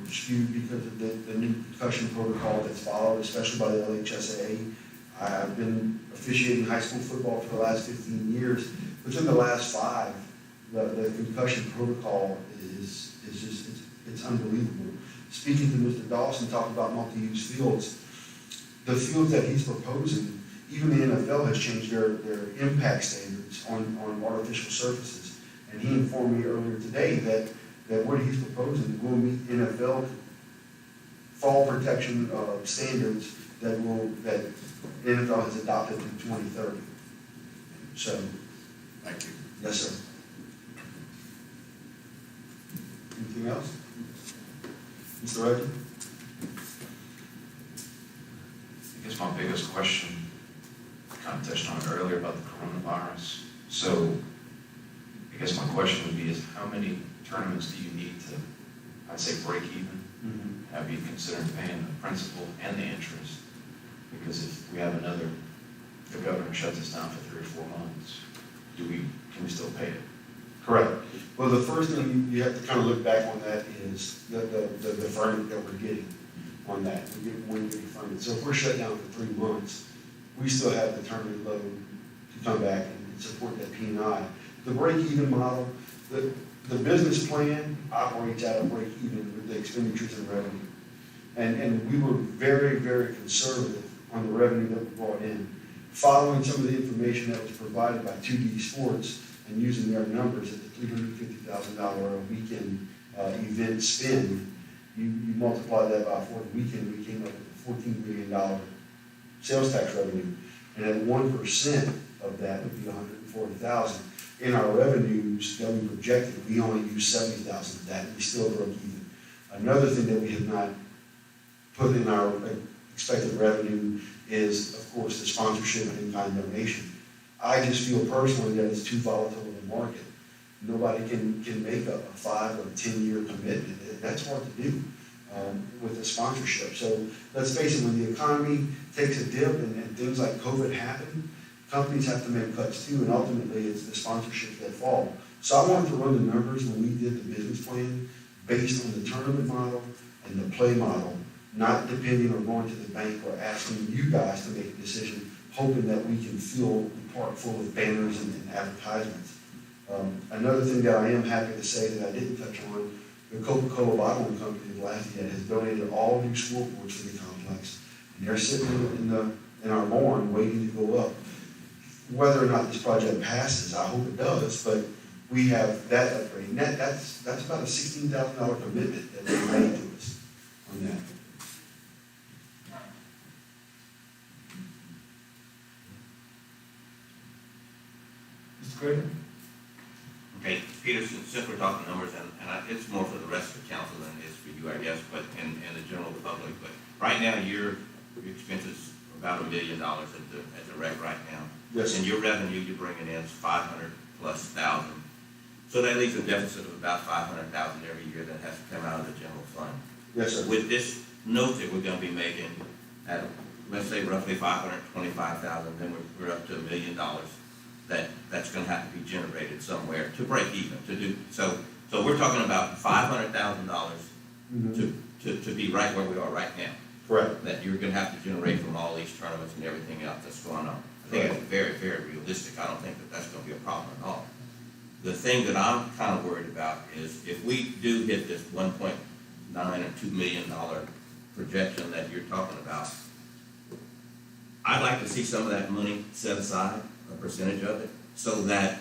skewed because of the new concussion protocol that's followed, especially by the LHSAA. I've been officiating high school football for the last 15 years. Within the last 5, the concussion protocol is just, it's unbelievable. Speaking to Mr. Dawson, talking about multi-use fields, the fields that he's proposing, even the NFL has changed their impact standards on artificial surfaces. And he informed me earlier today that what he's proposing will meet NFL fall protection standards that NFL has adopted through 2030. So, Thank you. yes, sir. Anything else? Mr. Reggie? I guess my biggest question, I kind of touched on it earlier about the coronavirus. So I guess my question would be is how many tournaments do you need to, I'd say, break even? Have you considered paying the principal and the interest? Because if we have the governor shuts us down for 3 or 4 months, can we still pay it? Correct. Well, the first thing you have to kind of look back on that is the funding that we're getting on that. We get one year funded. So if we're shut down for 3 months, we still have the tournament load to come back and support that P&I. The break-even model, the business plan operates at a break-even with the expenditures and revenue. And we were very, very conservative on the revenue that we brought in. Following some of the information that was provided by 2D Sports and using their numbers at the $350,000 a weekend event spend, you multiply that by 4 weekend, we came up with $14 million sales tax revenue. And at 1% of that would be $140,000. In our revenues that we projected, we only used $70,000 of that, and we still broke even. Another thing that we have not put in our expected revenue is, of course, the sponsorship and in-kind donation. I just feel personally that it's too volatile in the market. Nobody can make a 5 or 10-year commitment. That's hard to do with the sponsorship. So let's face it, when the economy takes a dip and things like COVID happen, companies have to make cuts too, and ultimately it's the sponsorships that fall. So I wanted to run the numbers when we did the business plan based on the tournament model and the play model, not depending on going to the bank or asking you guys to make a decision, hoping that we can fill the park full of banners and advertisements. Another thing that I am happy to say that I didn't touch on the Coca-Cola bottling company of Lafayette has donated all new scoreboards for the complex. And they're sitting in our barn waiting to go up. Whether or not this project passes, I hope it does, but we have that upgrade. And that's about a $16,000 commitment that they made to us on that. Mr. Graydon? Okay, Peter, since we're talking numbers, it's more for the rest of the council than it is for you, I guess, but, and the general public, but right now, your expenses are about $1 million at the rec right now. Yes. And your revenue you're bringing in is 500 plus thousand. So that leaves a deficit of about 500,000 every year that has to come out of the general fund. Yes, sir. With this note that we're gonna be making at, let's say roughly 525,000, then we're up to $1 million. That's gonna have to be generated somewhere to break even, to do, so we're talking about $500,000 to be right where we are right now. Correct. That you're gonna have to generate from all these tournaments and everything else that's going on. I think it's very, very realistic. I don't think that that's gonna be a problem at all. The thing that I'm kind of worried about is if we do hit this 1.9 or $2 million projection that you're talking about, I'd like to see some of that money set aside, a percentage of it, so that,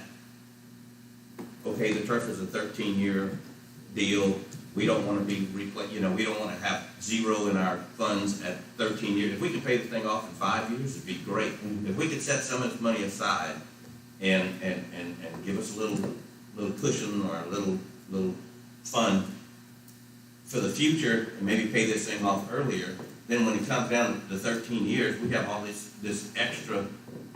okay, the turf is a 13-year deal. We don't want to be, we don't want to have zero in our funds at 13 years. If we could pay the thing off in 5 years, it'd be great. If we could set some of this money aside and give us a little cushion or a little fund for the future and maybe pay this thing off earlier, then when it comes down to 13 years, we have all this extra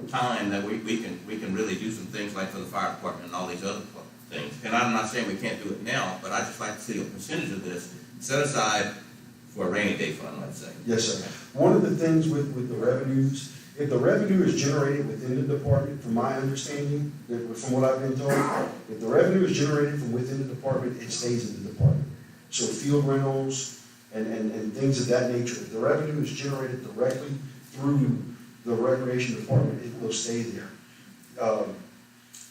time that we can really do some things like for the fire department and all these other things. And I'm not saying we can't do it now, but I just like to see a percentage of this set aside for a rainy day fund, let's say. Yes, sir. One of the things with the revenues, if the revenue is generated within the department, from my understanding, from what I've been told, if the revenue is generated from within the department, it stays in the department. So field rentals and things of that nature, if the revenue is generated directly through the recreation department, it will stay there.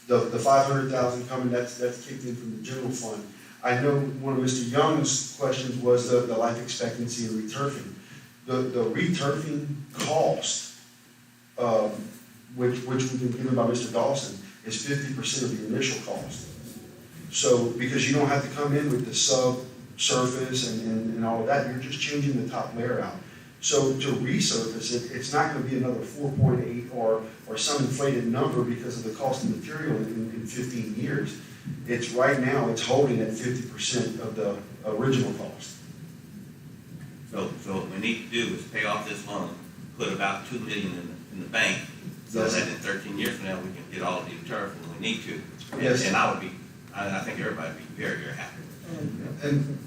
The 500,000 coming, that's kicked in from the general fund. I know one of Mr. Young's questions was the life expectancy and returfing. The returfing cost, which we've been given by Mr. Dawson, is 50% of the initial cost. So, because you don't have to come in with the subsurface and all of that, you're just changing the top layer out. So to resurface it, it's not going to be another 4.8 or some inflated number because of the cost of material in 15 years. It's right now, it's holding at 50% of the original cost. So what we need to do is pay off this loan, put about $2 million in the bank, so Yes. that in 13 years from now, we can get all of the turf when we need to. Yes. And I think everybody would be very, very happy. And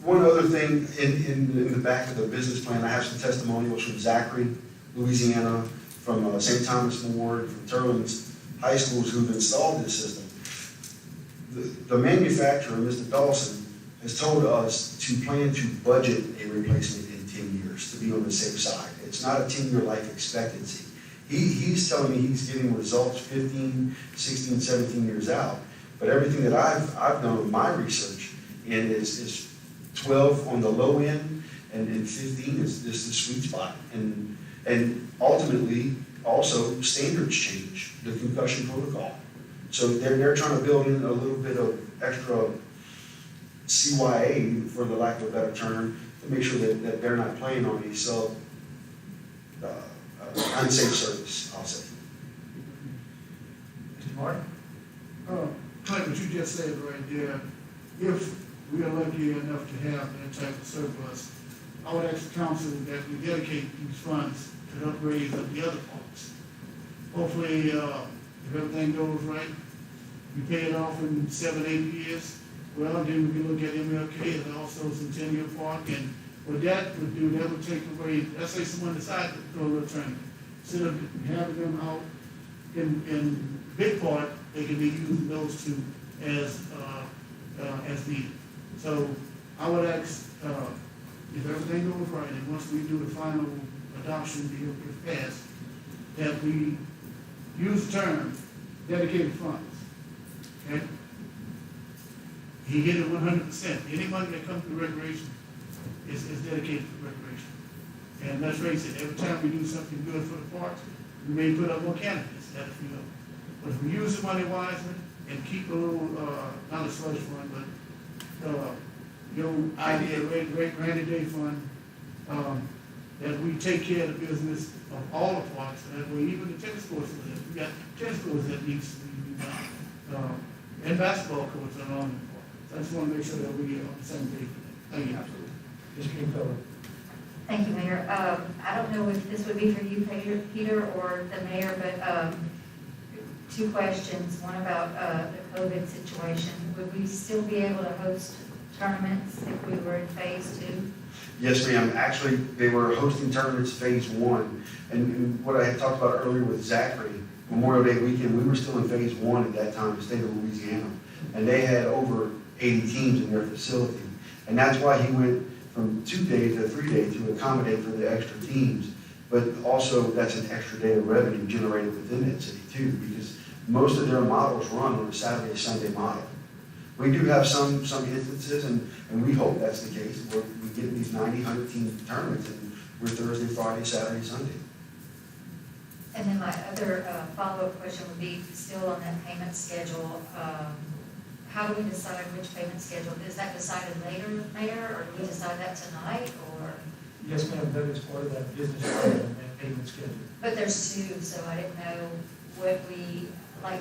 one other thing, in the back of the business plan, I have some testimonials from Zachary, Louisiana, from St. Thomas More, from Turling's high schools who've installed this system. The manufacturer, Mr. Dawson, has told us to plan to budget a replacement in 10 years, to be on the safe side. It's not a 10-year life expectancy. He's telling me he's getting results 15, 16, 17 years out. But everything that I've done with my research and is 12 on the low end and 15 is the sweet spot. And ultimately, also standards change, the concussion protocol. So they're trying to build in a little bit of extra CYA, for the lack of a better term, to make sure that they're not playing on a unsafe service, I'll say. Mr. Martin? Like what you just said right there, if we are lucky enough to have that type of surplus, I would ask the council that we dedicate these funds to upgrade of the other parks. Hopefully, if everything goes right, we pay it off in 7, 8 years. Well, then we can look at MLK and also Centennial Park, and what that would do, that would take away, let's say someone decided to throw a little tournament. Instead of having them out in big part, they can be using those two as needed. So I would ask, if everything goes right, and once we do the final adoption deal, if passed, that we use the term dedicated funds. Okay? He get it 100%. Any money that comes to recreation is dedicated to recreation. And let's face it, every time we do something good for the parks, we may put up more candidates, that you know. But if we use the money wisely and keep a little, not a slush fund, but, your idea, rainy day fund, that we take care of the business of all the parks, and that way even the tennis courts, we got tennis courts that needs to be done, and basketball courts and all. So I just want to make sure that we are on the same page with that. Thank you. Mr. Kingsbury. Thank you, Mayor. I don't know if this would be for you, Peter, or the mayor, but two questions. One about the COVID situation. Would we still be able to host tournaments if we were in phase 2? Yes, ma'am. Actually, they were hosting tournaments phase 1. And what I had talked about earlier with Zachary, Memorial Day weekend, we were still in phase 1 at that time, the state of Louisiana. And they had over 80 teams in their facility. And that's why he went from 2-day to 3-day to accommodate for the extra teams. But also, that's an extra day of revenue generated within that city too, because most of their models run on a Saturday, Sunday model. We do have some instances, and we hope that's the case, where we get these 90, 100 team tournaments, and we're Thursday, Friday, Saturday, Sunday. And then my other follow-up question would be still on that payment schedule. How do we decide which payment schedule? Is that decided later, Mayor, or do we decide that tonight, or? Yes, ma'am, that is part of that business plan and that payment schedule. But there's 2, so I didn't know what we, like,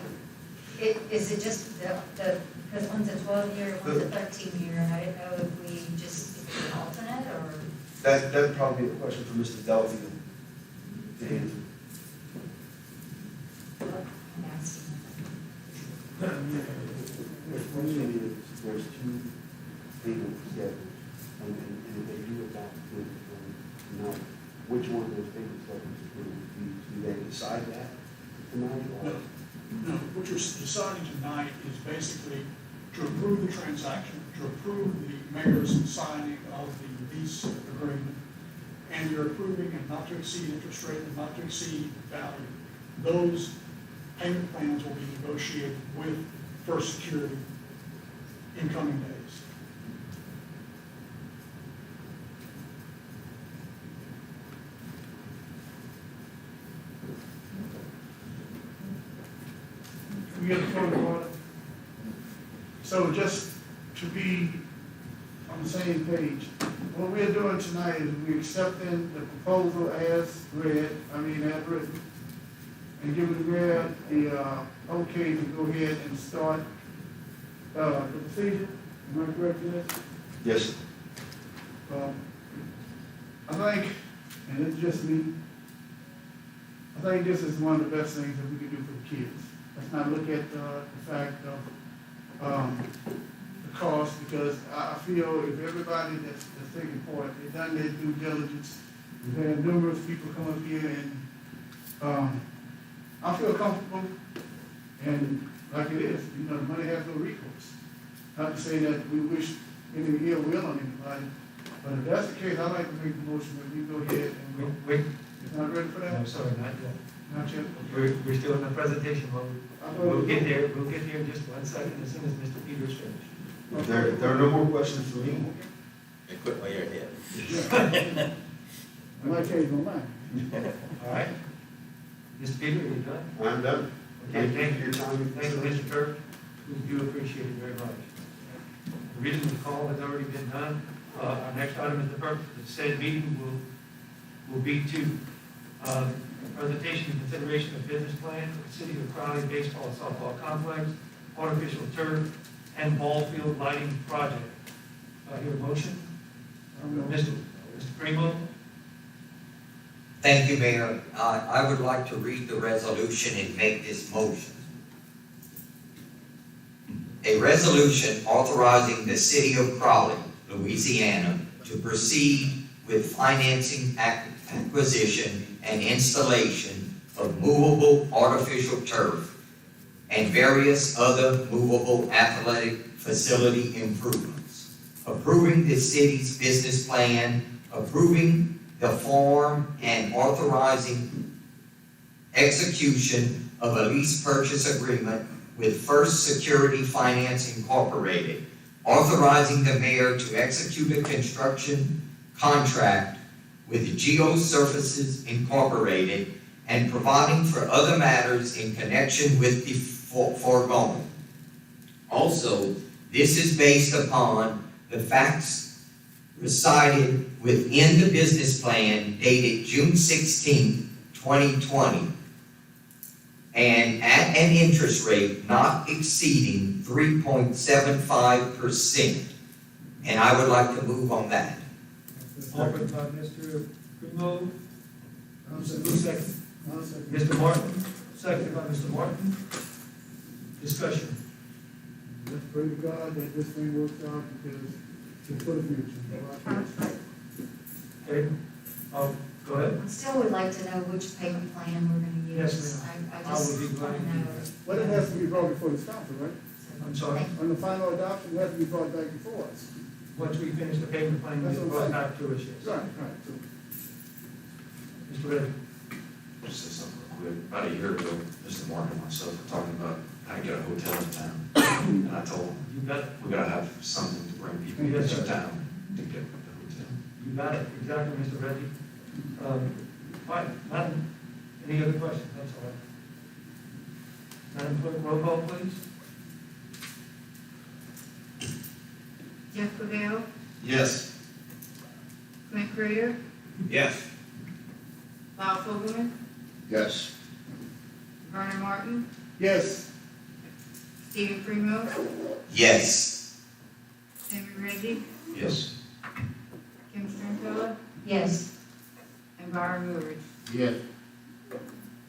is it just because one's a 12-year, one's a 13-year, and I didn't know if we just, if it's an alternate, or? That'd probably be a question for Mr. Delafield to answer. I'm asking. What's one is, there's 2 payment schedules, and if they do adopt it, now, which one of those payment schedules do they decide that tonight? Or? No, what you're deciding tonight is basically to approve the transaction, to approve the mayor's signing of the lease agreement, and you're approving and not to exceed interest rate and not to exceed value. Those payment plans will be negotiated with First Security in coming days. We get the point of order. So just to be on the same page, what we're doing tonight is we're accepting the proposal as read, as written, and giving the mayor the okay to go ahead and start the procedure. Am I correct in this? Yes. I think, and it's just me, I think this is one of the best things that we can do for the kids. Let's not look at the fact of the cost, because I feel if everybody that's taking part, they've done their due diligence, we've had numerous people come up here, and I feel comfortable, and like it is, the money has no recourse. Not to say that we wish any ill will on anybody, but if that's the case, I'd like to make the motion that we go ahead and Wait, it's not ready for that? I'm sorry, not yet. Not yet? We're still in the presentation mode. We'll get there in just 1 second, as soon as Mr. Peters finishes. There are no more questions for me. And quit while you're ahead. I might change my mind. All right. Mr. Peters, are you done? I'm done. Okay, Thank you for your time. Thank you, Mr. Kirk. We do appreciate it very much. The reading of the call has already been done. Our next item is the purpose of said meeting will be to presentation and consideration of business plan for the City of Crowley baseball and softball complex, artificial turf, and ball field lighting project. Do I hear a motion? Mr. Primo? Thank you, Mayor. I would like to read the resolution and make this motion. A resolution authorizing the City of Crowley, Louisiana, to proceed with financing, acquisition, and installation of movable artificial turf and various other movable athletic facility improvements. Approving the city's business plan, approving the form, and authorizing execution of a lease purchase agreement with First Security Finance Incorporated, authorizing the mayor to execute a construction contract with Geosurfaces Incorporated and providing for other matters in connection with the foregoing. Also, this is based upon the facts recited within the business plan dated June 16, 2020, and at an interest rate not exceeding 3.75%. And I would like to move on that. Offered by Mr. Primo. Second. I'll second. Mr. Martin, seconded by Mr. Martin. Discussion. Let's pray to God that this thing works out because it's for the future. Okay, go ahead. I still would like to know which payment plan we're gonna Yes, use. I I just would be glad wanna to do know. Well, it has to be brought before this council, right? I'm sorry. On the final adoption, it has to be brought back before us. Once we finish the payment plan, That's we'll what I'm go back to us, yes. Right. So, Mr. Reddy. Just say something real quick. About a year ago, Mr. Martin and myself were talking about how to get a hotel in town. And I told him, You got it. we gotta have something to bring people Yes, into sir. town to get the hotel. You got it, exactly, Mr. Reddy. All right, Madam, any other questions? That's all right. Madam Clerk, roll call, please. Jeff Cavell, Yes. Clint Creer, Yes. Lyle Fogelman, Yes. Vernon Martin, yes. Stephen Primo, Yes. Sammy Reggie, Yes. Kim Stringfellow, Yes, and Byron Woodridge. Yes.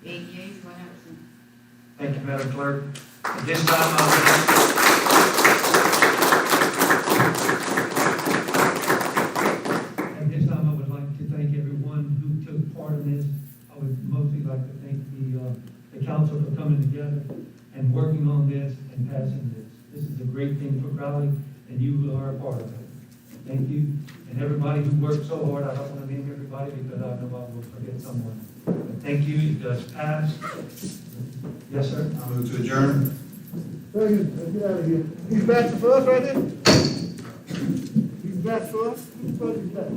8 yeas, 1 absent. Thank you, Madam Clerk. At this time, At this time, I would like to thank everyone who took part in this. I would mostly like to thank the council for coming together and working on this and passing this. This is a great thing for Crowley, and you are a part of it. Thank you. And everybody who worked so hard, I don't want to name everybody because I know I will forget someone. But thank you, it does pass. Yes, sir? I move to adjourn. Second, let's get out of here. He's back for us right there? He's back for us? Who's back?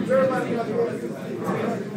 Everybody got to go.